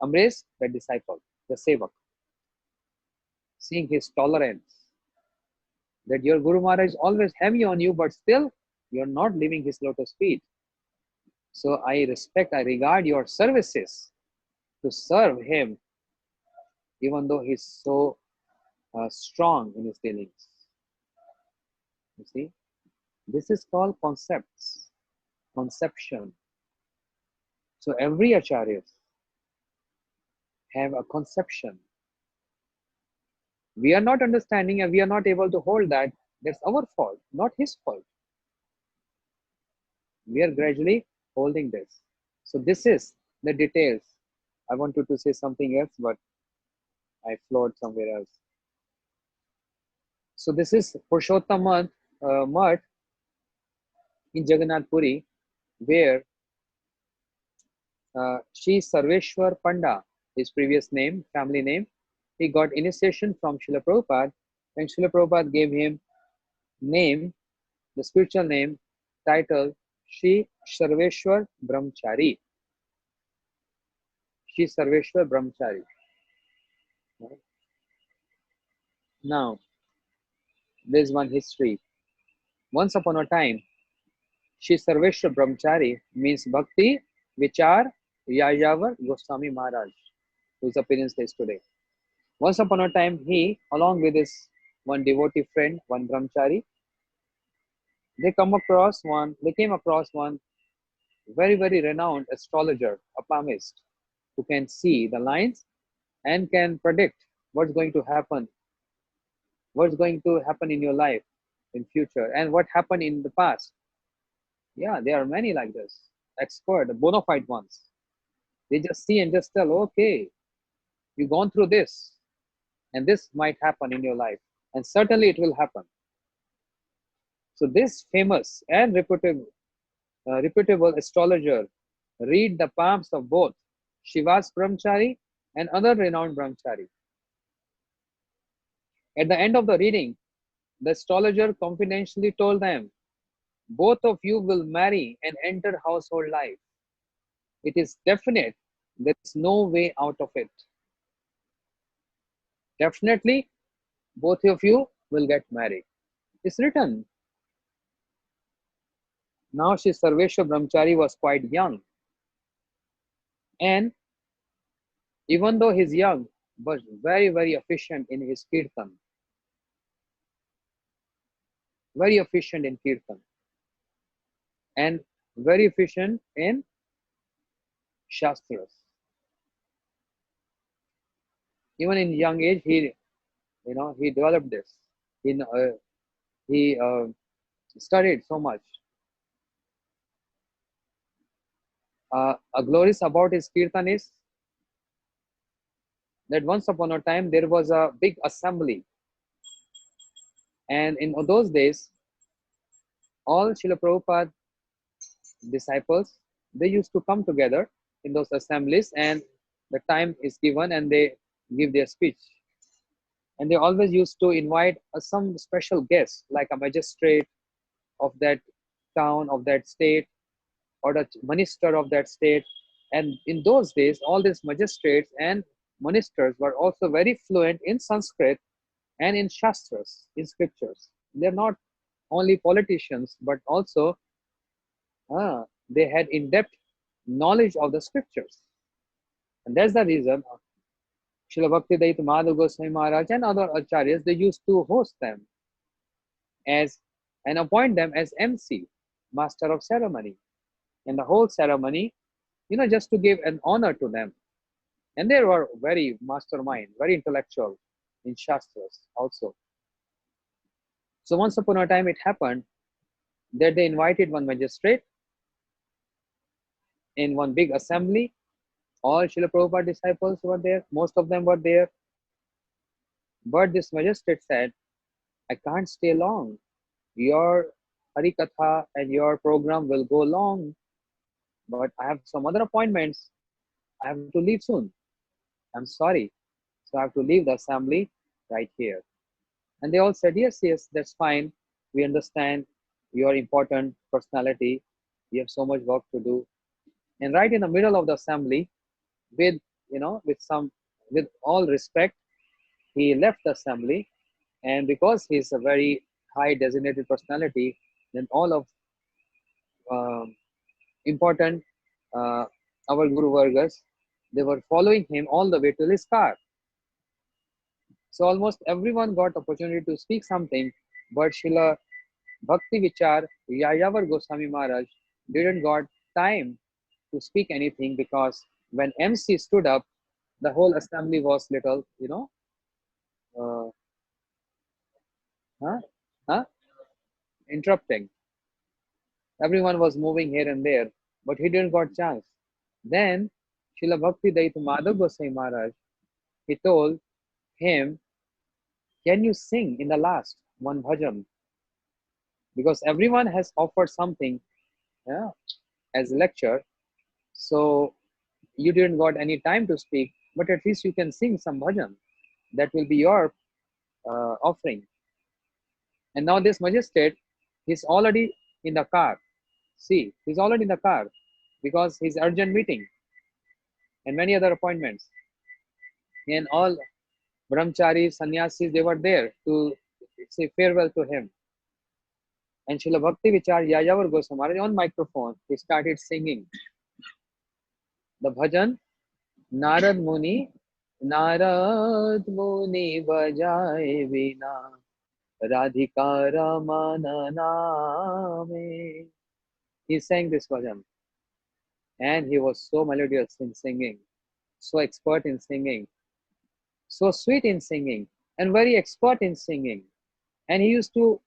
Embrace the disciple, the sevak. Seeing his tolerance. That your Guru Maharaj is always heavy on you, but still you're not leaving his lotus feet. So I respect, I regard your services to serve him, even though he's so strong in his dealings. You see, this is called concepts, conception. So every acharya have a conception. We are not understanding and we are not able to hold that. That's our fault, not his fault. We are gradually holding this. So this is the details. I wanted to say something else, but I flowed somewhere else. So this is Purushottam Mutt in Jagannath Puri, where Shri Sarveshwar Panda, his previous name, family name, he got initiation from Srila Prabhupada, and Srila Prabhupada gave him name, the spiritual name, title, Shri Sarveshwar Brahmachari. Shri Sarveshwar Brahmachari. Now, there's one history. Once upon a time, Shri Sarveshwar Brahmachari means Bhakti Vichar Yajavar Goswami Maharaj, whose appearance is today. Once upon a time, he, along with his one devotee friend, one brahmachari, they came across one very, very renowned astrologer, a palmist, who can see the lines and can predict what's going to happen in your life in future and what happened in the past. Yeah, there are many like this, expert, bona fide ones. They just see and just tell, okay, you've gone through this and this might happen in your life, and certainly it will happen. So this famous and reputable astrologer read the palms of both Shiva's brahmachari and other renowned brahmachari. At the end of the reading, the astrologer confidentially told them both of you will marry and enter household life. It is definite. There is no way out of it. Definitely, both of you will get married. It's written. Now, Shri Sarveshwar Brahmachari was quite young, and even though he's young, was very, very efficient in his kirtan. Very efficient in kirtan, and very efficient in shastras. Even in young age, he developed this. He studied so much. A glorious about his kirtan is that once upon a time there was a big assembly, and in those days, all Srila Prabhupada disciples, they used to come together in those assemblies, and the time is given and they give their speech. And they always used to invite some special guest, like a magistrate of that town, of that state, or the minister of that state. And in those days, all these magistrates and ministers were also very fluent in Sanskrit and in shastras, in scriptures. They're not only politicians, but also they had in-depth knowledge of the scriptures. And that's the reason Srila Bhaktivedanta Madhav Goswami Maharaj and other acharyas, they used to host them as and appoint them as MC, Master of Ceremony. And the whole ceremony, just to give an honor to them. And they were very mastermind, very intellectual in Shastras also. So once upon a time it happened that they invited one magistrate in one big assembly. All Srila Prabhupada disciples were there, most of them were there. But this magistrate said, I can't stay long. Your Harikatha and your program will go long, but I have some other appointments. I have to leave soon. I'm sorry. So I have to leave the assembly right here. And they all said, yes, yes, that's fine. We understand your important personality. You have so much work to do. And right in the middle of the assembly, with all respect, he left the assembly. And because he's a very high designated personality, then all of important our Guru Vargas, they were following him all the way to his car. So almost everyone got opportunity to speak something, but Srila Bhakti Vichar Yayavar Goswami Maharaj didn't got time to speak anything, because when MC stood up, the whole assembly was little, uh, huh? Huh? Interrupting. Everyone was moving here and there, but he didn't got chance. Then Srila Bhakti Daita Madhav Goswami Maharaj, he told him, can you sing in the last one bhajan? Because everyone has offered something, yeah, as a lecture. So you didn't got any time to speak, but at least you can sing some bhajan. That will be your offering. And now this magistrate, he's already in the car. See, he's already in the car because his urgent meeting and many other appointments. And all brahmacharis, sannyasis, they were there to say farewell to him. And Srila Bhakti Vichar Yayavar Goswami Maharaj on microphone, he started singing the bhajan, Narad Muni bajaye vina Radhika Ramana Name. He sang this bhajan, and he was so melodious in singing, so expert in singing, so sweet in singing, and very expert in singing. And he used to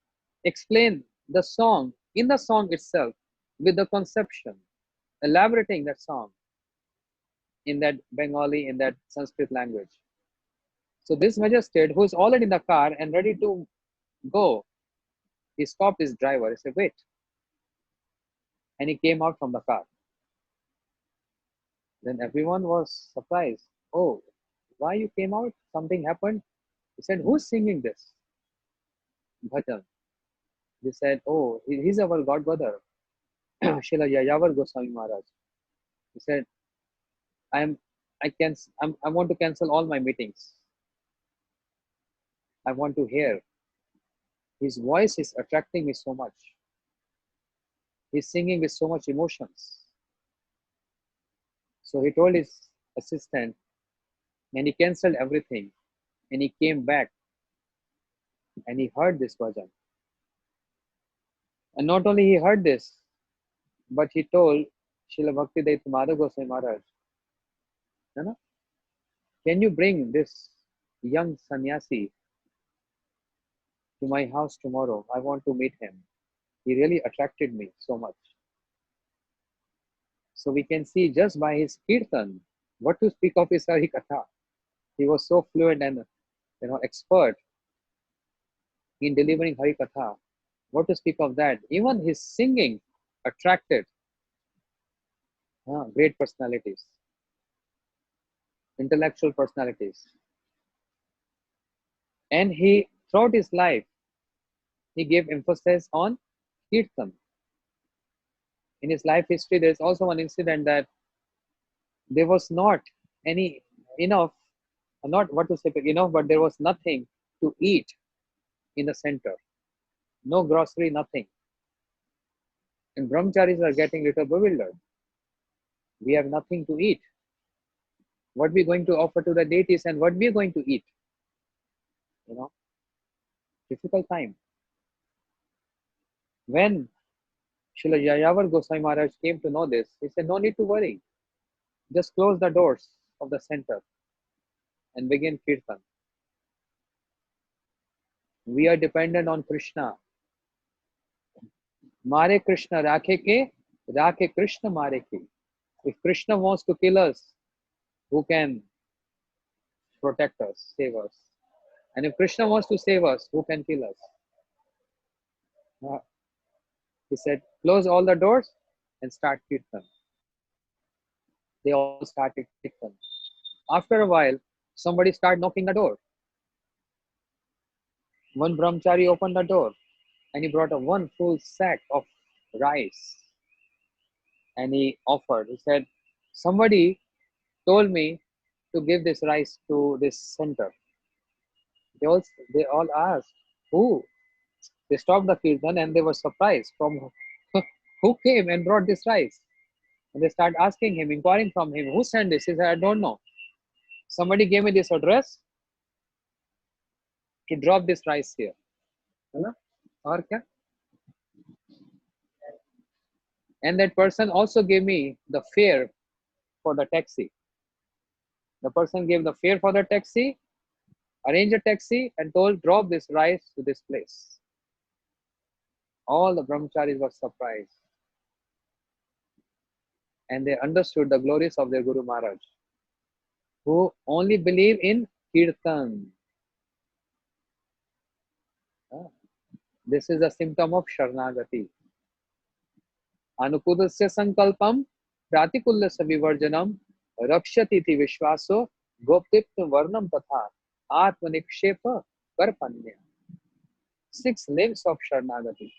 explain the song in the song itself with the conception, elaborating that song in that Bengali, in that Sanskrit language. So this magistrate, who is already in the car and ready to go, he stopped his driver. He said, wait. And he came out from the car. Then everyone was surprised. Oh, why you came out? Something happened? He said, who's singing this bhajan? They said, oh, he's our godbrother, Srila Yayavar Goswami Maharaj. He said, I'm, I want to cancel all my meetings. I want to hear. His voice is attracting me so much. He's singing with so much emotions. So he told his assistant, and he cancelled everything. And he came back and he heard this bhajan. And not only he heard this, but he told Srila Bhaktivedanta Madhav Goswami Maharaj, you know, can you bring this young sannyasi to my house tomorrow? I want to meet him. He really attracted me so much. So we can see just by his kirtan, what to speak of his Hari Katha. He was so fluent and expert in delivering Hari Katha. What to speak of that? Even his singing attracted great personalities, intellectual personalities. And he, throughout his life, he gave emphasis on kirtan. In his life history, there's also one incident that there was not any enough, not what to say, enough, but there was nothing to eat in the center. No grocery, nothing. And brahmacharis are getting little bewildered. We have nothing to eat. What we going to offer to the deities and what we are going to eat? Difficult time. When Srila Yayavar Goswami Maharaj came to know this, he said, no need to worry. Just close the doors of the center and begin kirtan. We are dependent on Krishna. Mare Krishna rakhe ke, rakhe Krishna mare ke. If Krishna wants to kill us, who can protect us, save us? And if Krishna wants to save us, who can kill us? He said, close all the doors and start kirtan. They all started kirtan. After a while, somebody started knocking the door. One brahmachari opened the door and he brought one full sack of rice. And he offered. He said, somebody told me to give this rice to this center. They all asked, who? They stopped the kirtan and they were surprised from who came and brought this rice. And they started asking him, inquiring from him, who sent this? He said, I don't know. Somebody gave me this address to drop this rice here. And that person also gave me the fare for the taxi. The person gave the fare for the taxi, arranged a taxi, and told, drop this rice to this place. All the brahmacharis were surprised. And they understood the glories of their Guru Maharaj, who only believe in kirtan. This is a symptom of Sharnagati. Anukulasya sankalpam pratikulasya vivarjanam rakshatiti vishwaso goptiptam varnam tatha atmanikshepa karpanya. 6 limbs of Sharnagati.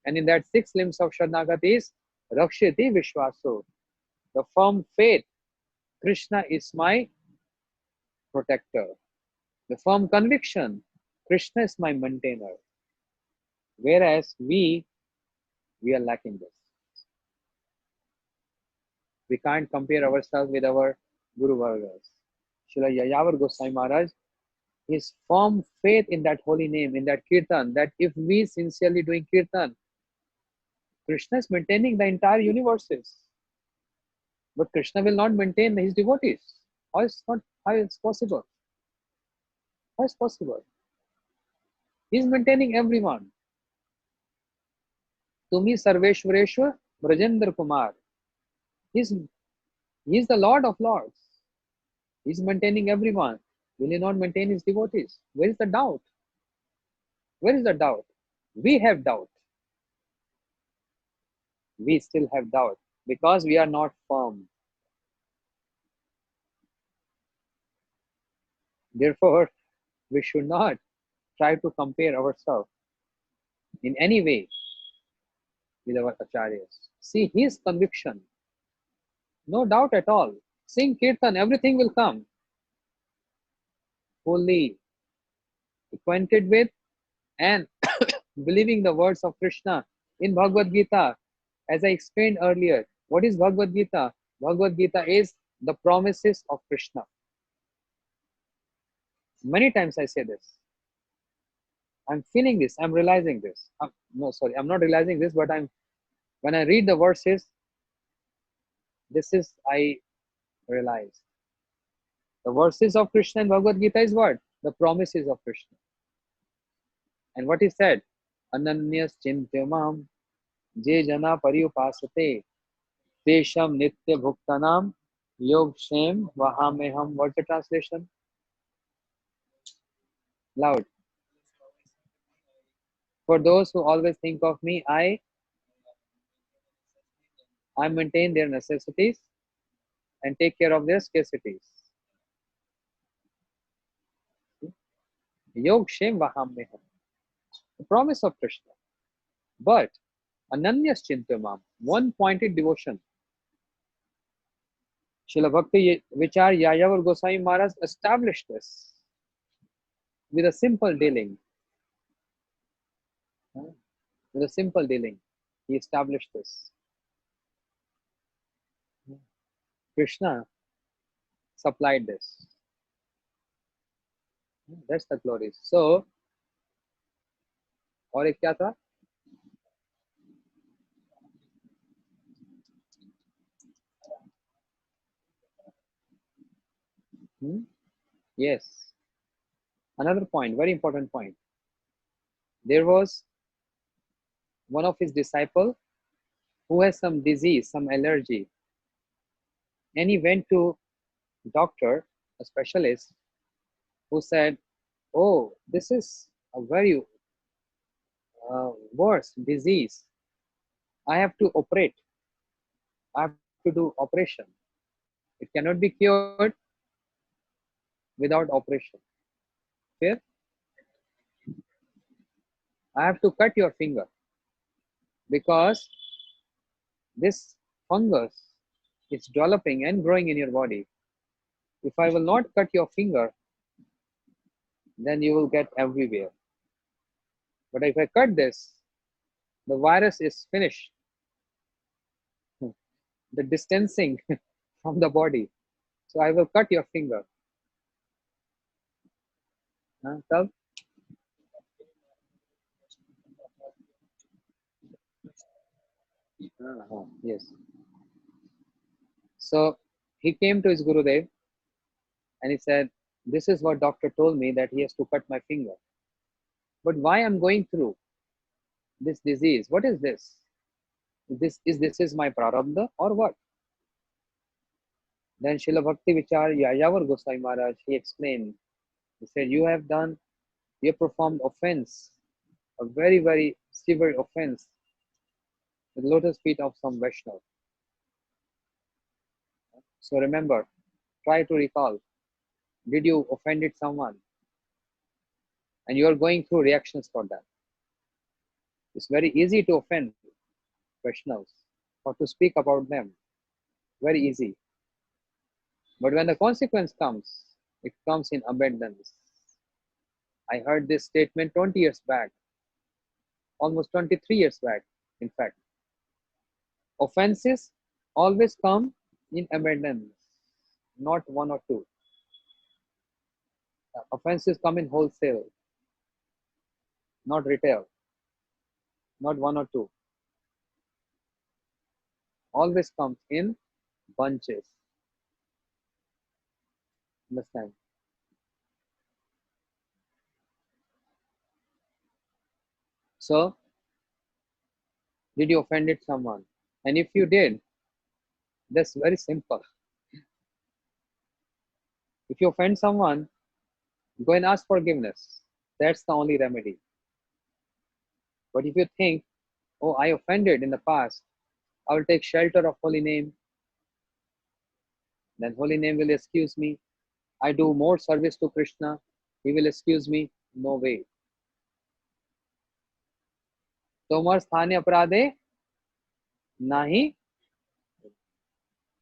And in that 6 limbs of Sharnagati is rakshati vishwaso, the firm faith, Krishna is my protector. The firm conviction, Krishna is my maintainer. Whereas we are lacking this. We can't compare ourselves with our Guru Vargas. Srila Yayavar Goswami Maharaj, his firm faith in that holy name, in that kirtan, that if we sincerely doing kirtan, Krishna is maintaining the entire universes. But Krishna will not maintain his devotees. How is possible? How is possible? He is maintaining everyone. Tumi Sarveshwareshwar Brajendra Kumar. He is the Lord of Lords. He is maintaining everyone. Will he not maintain his devotees? Where is the doubt? Where is the doubt? We have doubt. We still have doubt because we are not firm. Therefore, we should not try to compare ourselves in any way with our acharyas. See his conviction, no doubt at all. Sing Kirtan, everything will come. Fully acquainted with and believing the words of Krishna in Bhagavad Gita. As I explained earlier, what is Bhagavad Gita? Bhagavad Gita is the promises of Krishna. Many times I say this. I'm feeling this. I'm realizing this. No, sorry, I'm not realizing this, but when I read the verses, this is I realize. The verses of Krishna in Bhagavad Gita is what? The promises of Krishna. And what he said, Ananyas Chintyamam Je Jana Pariupasate Tesham Nitya Bhuktanam Yog Shem Vahameham. What's the translation? Loud. For those who always think of me, I maintain their necessities and take care of their scarcities. Yog Shem Vahameham. The promise of Krishna. But Ananyas Chintamam, one pointed devotion. Srila Bhakti Vichar Yayavar Goswami Maharaj established this with a simple dealing. With a simple dealing, he established this. Krishna supplied this. That's the glory. So, और एक क्या था? Yes. Another point, very important point. There was one of his disciples who has some disease, some allergy, and he went to doctor, a specialist, who said, "Oh, this is a very worse disease. I have to operate. I have to do operation. It cannot be cured without operation. Fair? I have to cut your finger because this fungus is developing and growing in your body. If I will not cut your finger, then you will get everywhere. But if I cut this, the virus is finished. The distancing from the body. So I will cut your finger." Tell? Yes. So he came to his Gurudev and he said, "This is what doctor told me, that he has to cut my finger. But why I'm going through this disease? What is this? This is my prarabdha or what?" Then Srila Bhakti Vichar Yayavar Goswami Maharaj, he explained, he said, you have performed offense, a very, very severe offense with lotus feet of some Vaishnava. So remember, try to recall, did you offended someone? And you are going through reactions for that. It's very easy to offend Vaishnavas or to speak about them. Very easy. But when the consequence comes, it comes in abundance. I heard this statement 20 years back, almost 23 years back, in fact. Offenses always come in abundance, not one or two. Offenses come in wholesale, not retail, not one or two. Always comes in bunches. Understand? So, did you offended someone? And if you did, that's very simple. If you offend someone, go and ask forgiveness. That's the only remedy. But if you think, oh, I offended in the past, I will take shelter of holy name, then holy name will excuse me. I do more service to Krishna, he will excuse me. No way. Tomar स्थाने अपराधे नाही,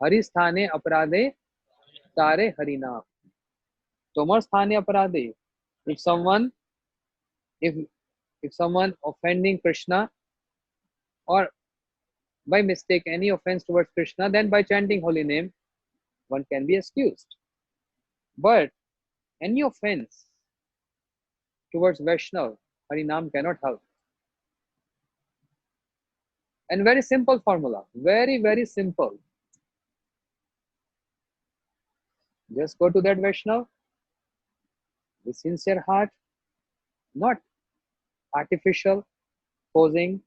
हरि स्थाने अपराधे तारे हरि नाम. तोमर स्थाने अपराधे. If someone, if if someone offending Krishna or by mistake any offense towards Krishna, then by chanting holy name one can be excused. But any offense towards Vaishnav, Harinam cannot help. And very simple formula, very, very simple. Just go to that Vaishnav with sincere heart, not artificial, posing,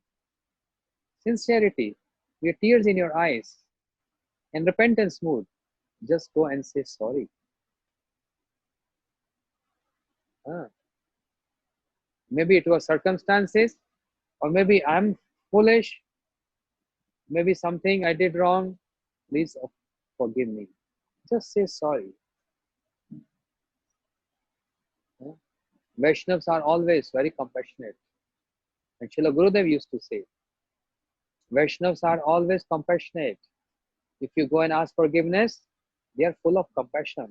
sincerity, with tears in your eyes, and repentance mood. Just go and say sorry. Maybe it was circumstances, or maybe I'm foolish, maybe something I did wrong. Please forgive me. Just say sorry. Vaishnavas are always very compassionate. And Srila Gurudev used to say, Vaishnavas are always compassionate. If you go and ask forgiveness, they are full of compassion,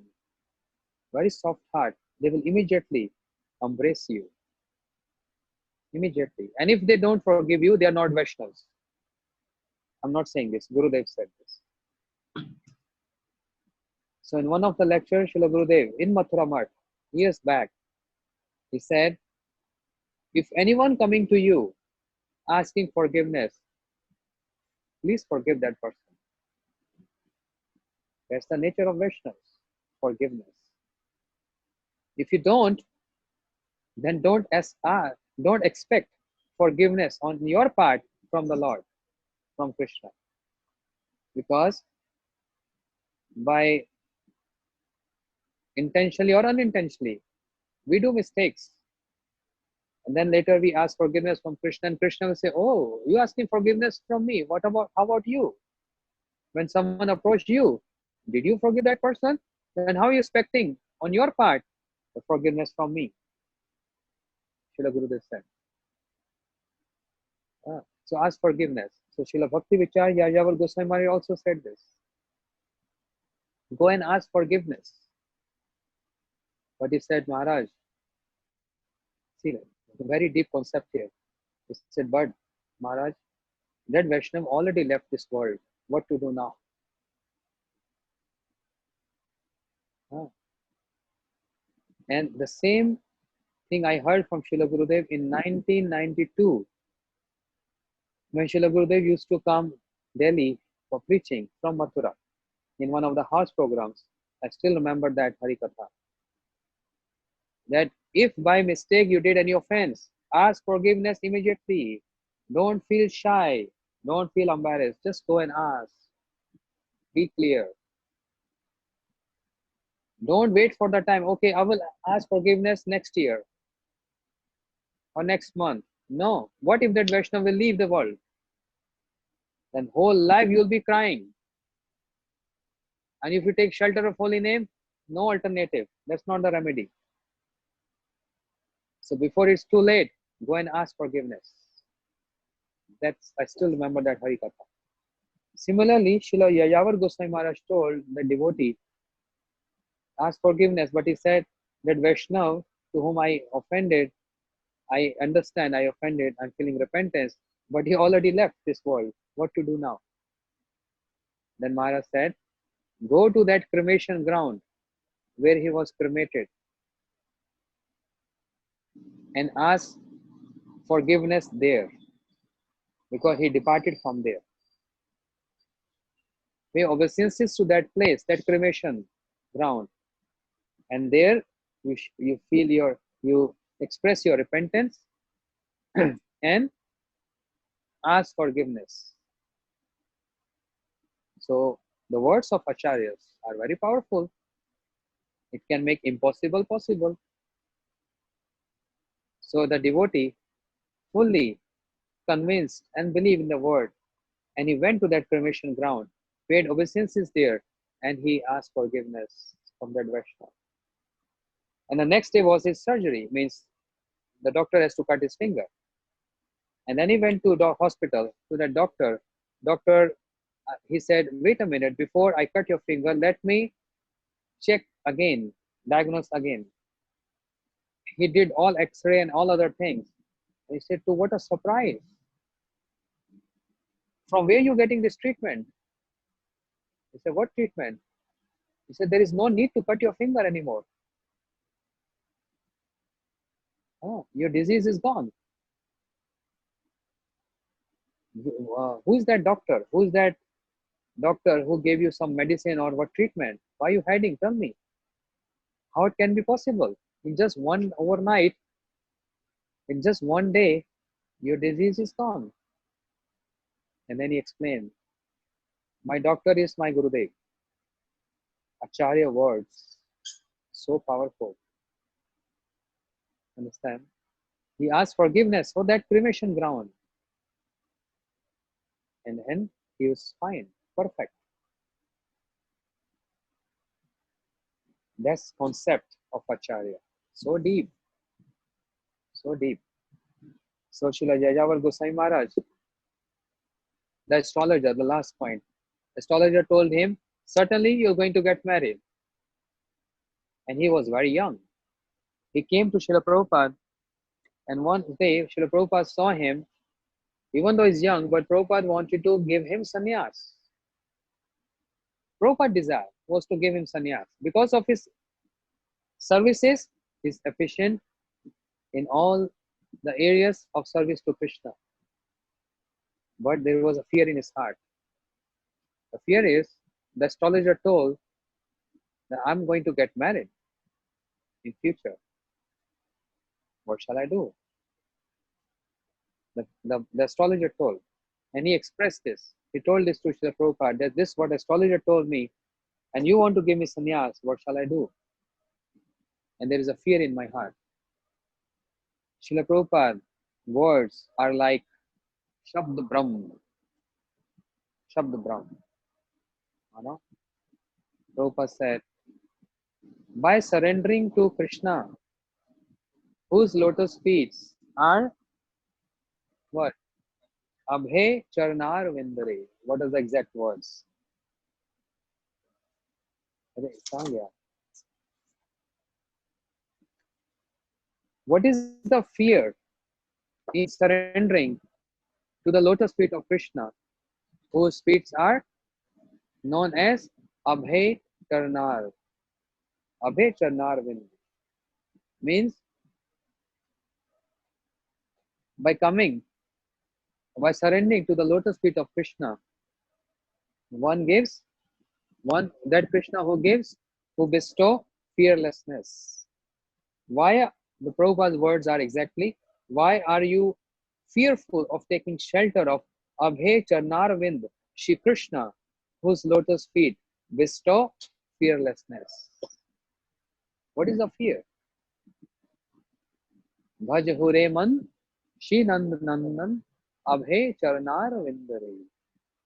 very soft heart. They will immediately embrace you. Immediately. And if they don't forgive you, they are not Vaishnavas. I'm not saying this. Gurudev said this. So in one of the lectures, Srila Gurudev in Mathura Math, years back, he said, if anyone coming to you asking forgiveness, please forgive that person. That's the nature of Vaishnavas, forgiveness. If you don't, then don't expect forgiveness on your part from the Lord, from Krishna. Because by intentionally or unintentionally, we do mistakes. And then later we ask forgiveness from Krishna, and Krishna will say, oh, you asking forgiveness from me. How about you? When someone approached you, did you forgive that person? Then how are you expecting on your part the forgiveness from me? Srila Gurudev said. So ask forgiveness. So Srila Bhakti Vichar Yajaval Goswami Maharaj also said this. Go and ask forgiveness. But he said, Maharaj, see, a very deep concept here. He said, but Maharaj, that Vaishnav already left this world. What to do now? And the same thing I heard from Srila Gurudev in 1992, when Srila Gurudev used to come Delhi for preaching from Mathura in one of the house programs. I still remember that Harikatha. That if by mistake you did any offense, ask forgiveness immediately. Don't feel shy. Don't feel embarrassed. Just go and ask. Be clear. Don't wait for the time. Okay, I will ask forgiveness next year or next month. No. What if that Vaishnava will leave the world? Then whole life you will be crying. And if you take shelter of holy name, no alternative. That's not the remedy. So before it's too late, go and ask forgiveness. I still remember that Harikatha. Similarly, Srila Yajavar Goswami Maharaj told the devotee, ask forgiveness, but he said that Vaishnav to whom I offended, I understand I offended, I'm feeling repentance, but he already left this world. What to do now? Then Maharaj said, go to that cremation ground where he was cremated and ask forgiveness there, because he departed from there. Pay obeisances to that place, that cremation ground, and there you express your repentance and ask forgiveness. So the words of acharyas are very powerful. It can make impossible possible. So the devotee fully convinced and believed in the word, and he went to that cremation ground, paid obeisances there, and he asked forgiveness from that Vaishnava. And the next day was his surgery, means the doctor has to cut his finger. And then he went to the hospital, to the doctor. Doctor, he said, wait a minute, before I cut your finger, let me check again, diagnose again. He did all x-ray and all other things. He said, to what a surprise. From where are you getting this treatment? He said, what treatment? He said, there is no need to cut your finger anymore. Oh, your disease is gone. Who is that doctor? Who is that doctor who gave you some medicine or what treatment? Why are you hiding? Tell me. How it can be possible? In just one overnight, in just one day, your disease is gone. And then he explained, my doctor is my Gurudev. Acharya words, so powerful. Understand? He asked forgiveness for that cremation ground. And then he was fine, perfect. That's concept of Acharya. So deep. So deep. So Srila Jayavar Gosai Maharaj, the astrologer, the last point. Astrologer told him, certainly you're going to get married. And he was very young. He came to Srila Prabhupada, and one day Srila Prabhupada saw him, even though he's young, but Prabhupada wanted to give him sannyas. Prabhupada's desire was to give him sannyas. Because of his services, he's efficient in all the areas of service to Krishna. But there was a fear in his heart. The fear is, the astrologer told that I'm going to get married in future. What shall I do? The astrologer told, and he expressed this. He told this to Srila Prabhupada, that this is what astrologer told me, and you want to give me sannyas, what shall I do? And there is a fear in my heart. Srila Prabhupada words are like Shabd Brahm. Shabd Brahm. You know? Prabhupada said, by surrendering to Krishna, whose lotus feet are what? Abhe Charnar Vindare. What are the exact words? What is the fear in surrendering to the lotus feet of Krishna, whose feet are known as Abhe Charnar? Abhe Charnar Vindare means by surrendering to the lotus feet of Krishna, one gives, that Krishna who bestow fearlessness. Why the Prabhupada's words are exactly, why are you fearful of taking shelter of Abhe Charnarvind, Shri Krishna, whose lotus feet bestow fearlessness? What is the fear? Bhaj Hure Man, Shri Nand Nandan, Abhe Charnarvindare,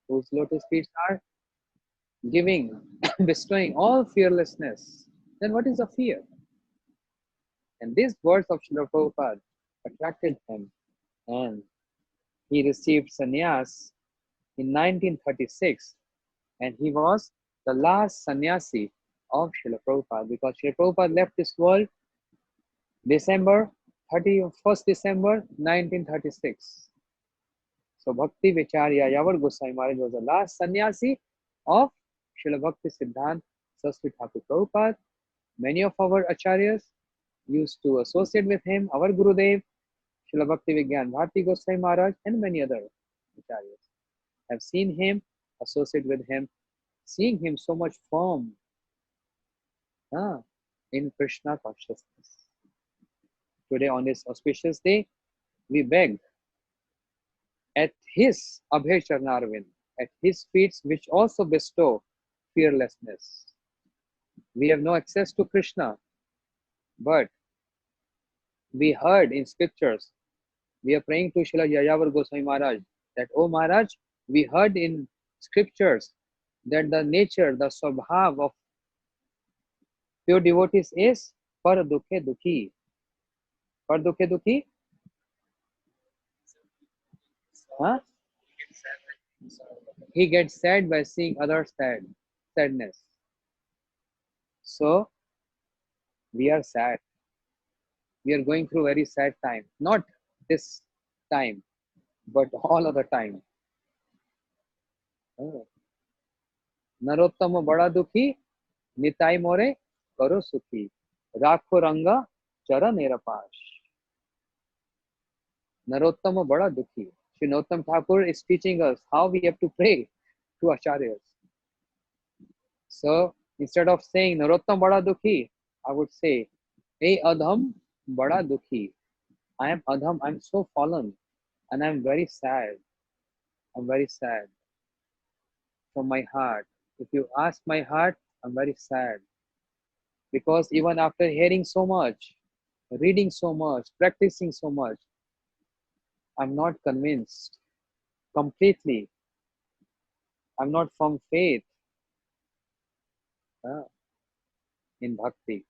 whose lotus feet are giving, bestowing all fearlessness. Then what is the fear? And these words of Srila Prabhupada attracted him, and he received sannyas in 1936, and he was the last sannyasi of Srila Prabhupada, because Srila Prabhupada left this world December 1936. So Bhakti Vicharya Yavar Gosai Maharaj was the last sannyasi of Srila Bhakti Siddhanta Saraswati Thakur Prabhupada. Many of our acharyas used to associate with him, our Gurudev, Srila Bhakti Vigyan Bharati Gosai Maharaj, and many other acharyas have seen him, associate with him, seeing him so much firm in Krishna consciousness. Today, on this auspicious day, we beg at his Abhay Charnarvind, at his feet, which also bestow fearlessness. We have no access to Krishna, but we heard in scriptures, we are praying to Srila Jayavar Goswami Maharaj, that, oh Maharaj, we heard in scriptures that the nature, the swabhav of pure devotees is par dukhe dukhi. Par dukhe dukhi? Huh? He gets sad by seeing others sadness. So we are sad. We are going through very sad time. Not this time, but all other time. Oh. Narottam बड़ा दुखी निताई मोरे करो सुखी राखो रंगा चरण निरपाश. Narottama Bada Dukhi. Sri Narottam Thakur is teaching us how we have to pray to Acharyas. So instead of saying Narottam Bada Dukhi, I would say, Hey Adham Bada Dukhi. I am Adham, I am so fallen and I am very sad. I'm very sad from my heart. If you ask my heart, I'm very sad. Because even after hearing so much, reading so much, practicing so much, I'm not convinced completely. I'm not from faith in bhakti.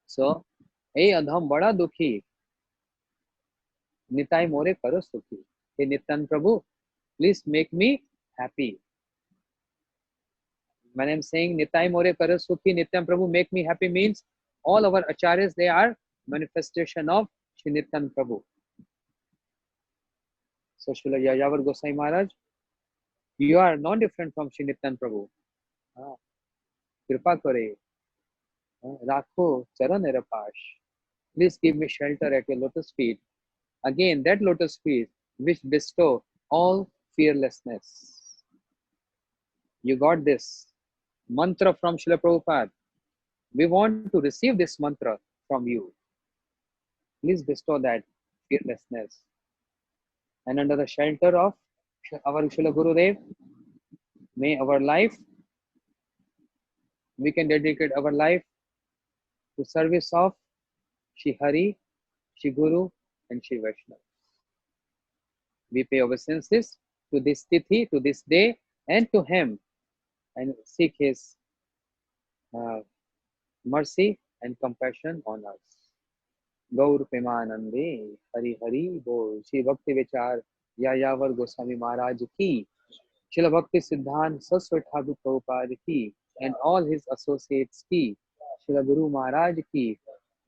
So, hey Adham Bada Dukhi, Nitai More Karo Sukhi. Hey Nityan Prabhu, please make me happy. When I'm saying Nitai More Karo Sukhi, Nityan Prabhu make me happy means all our acharyas, they are manifestation of Shri Nityan Prabhu. So Srila Yayavar Gosai Maharaj, you are not different from Shri Nityan Prabhu. Kripa Kare, Rakho Charan Nirapash. Please give me shelter at your lotus feet. Again, that lotus feet which bestow all fearlessness. You got this mantra from Srila Prabhupada. We want to receive this mantra from you. Please bestow that fearlessness. And under the shelter of our Srila Gurudev, may our life, we can dedicate our life to service of Shri Hari, Shri Guru, and Shri Vaishnava. We pay obeisances to this tithi, to this day, and to him, and seek his mercy and compassion on us. Gaur Premanande, Hari Hari Bol, Shri Bhakti Vichar, Yayavar Goswami Maharaj ki, Srila Bhakti Siddhant Saraswati Thakur Prabhupada ki, and all his associates ki, Srila Guru Maharaj ki,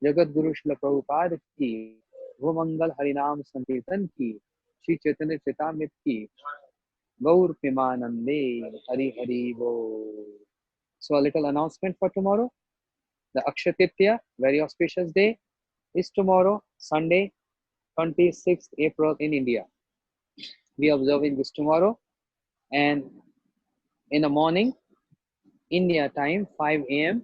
Jagat Guru Srila Prabhupada ki, Gomangal Harinam Sankirtan ki, Shri Chaitanya Caritamrta ki, Gaur Premanande, Hari Hari Bol. So a little announcement for tomorrow. The Akshatitya, very auspicious day, is tomorrow, Sunday, 26th April in India. We are observing this tomorrow, and in the morning, India time, 5 a.m.,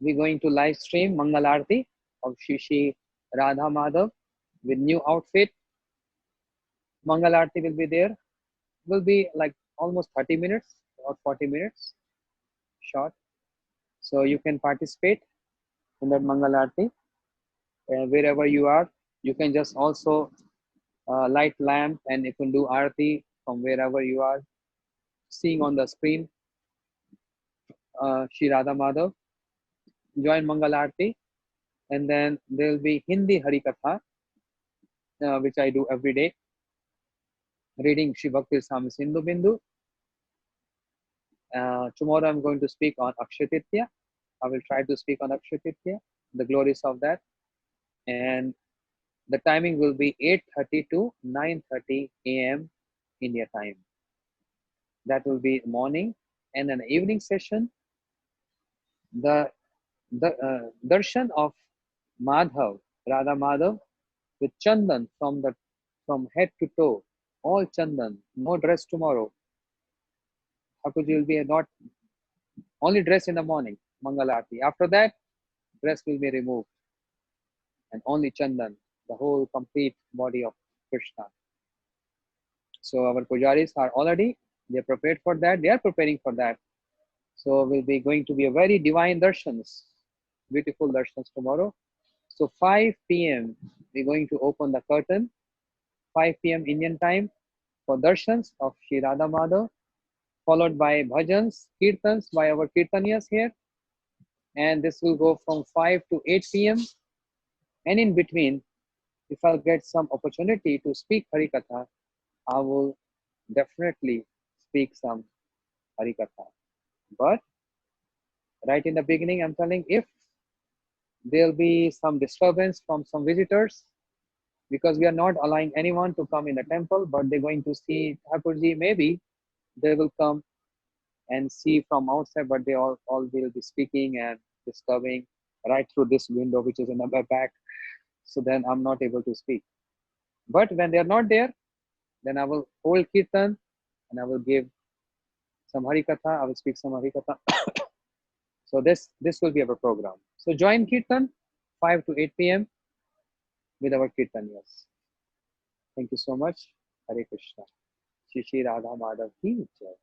we're going to live stream Mangal Aarti of Shri Radha Madhav with new outfit. Mangal Aarti will be there. Will be like almost 30 minutes or 40 minutes short. So you can participate in that Mangal Aarti. Wherever you are, you can just also light lamp and you can do Aarti from wherever you are seeing on the screen. Shri Radha Madhav. Join Mangal Aarti, and then there will be Hindi Hari Katha, which I do every day, reading Shri Bhakti Swami Sindhu Bindu. Tomorrow I'm going to speak on Akshatitya. I will try to speak on Akshatitya, the glories of that, and the timing will be 8:30 to 9:30 a.m. India time. That will be morning, and an evening session. The darshan of Madhav, Radha Madhav, with Chandan from head to toe, all Chandan, no dress tomorrow. Thakurji will be not only dress in the morning, Mangalarti. After that, dress will be removed, and only Chandan, the whole complete body of Krishna. So our pujaris are already, they are prepared for that, they are preparing for that. So will be going to be a very divine darshans, beautiful darshans tomorrow. So 5 p.m. we're going to open the curtain, 5 p.m. Indian time for darshans of Shri Radha Madhav, followed by bhajans, kirtans by our kirtanyas here. And this will go from 5 to 8 p.m. And in between, if I'll get some opportunity to speak Harikatha, I will definitely speak some Harikatha. But right in the beginning, I'm telling, if there'll be some disturbance from some visitors, because we are not allowing anyone to come in the temple, but they're going to see Thakurji, maybe they will come and see from outside, but they all will be speaking and disturbing right through this window, which is in the back. So then I'm not able to speak. But when they're not there, then I will hold Kirtan and I will give some Harikatha. I will speak some Harikatha. So this will be our program. So join Kirtan 5 to 8 p.m. with our Kirtanyas. Thank you so much. Hare Krishna. Shri Shri Radha Madhav ki jai.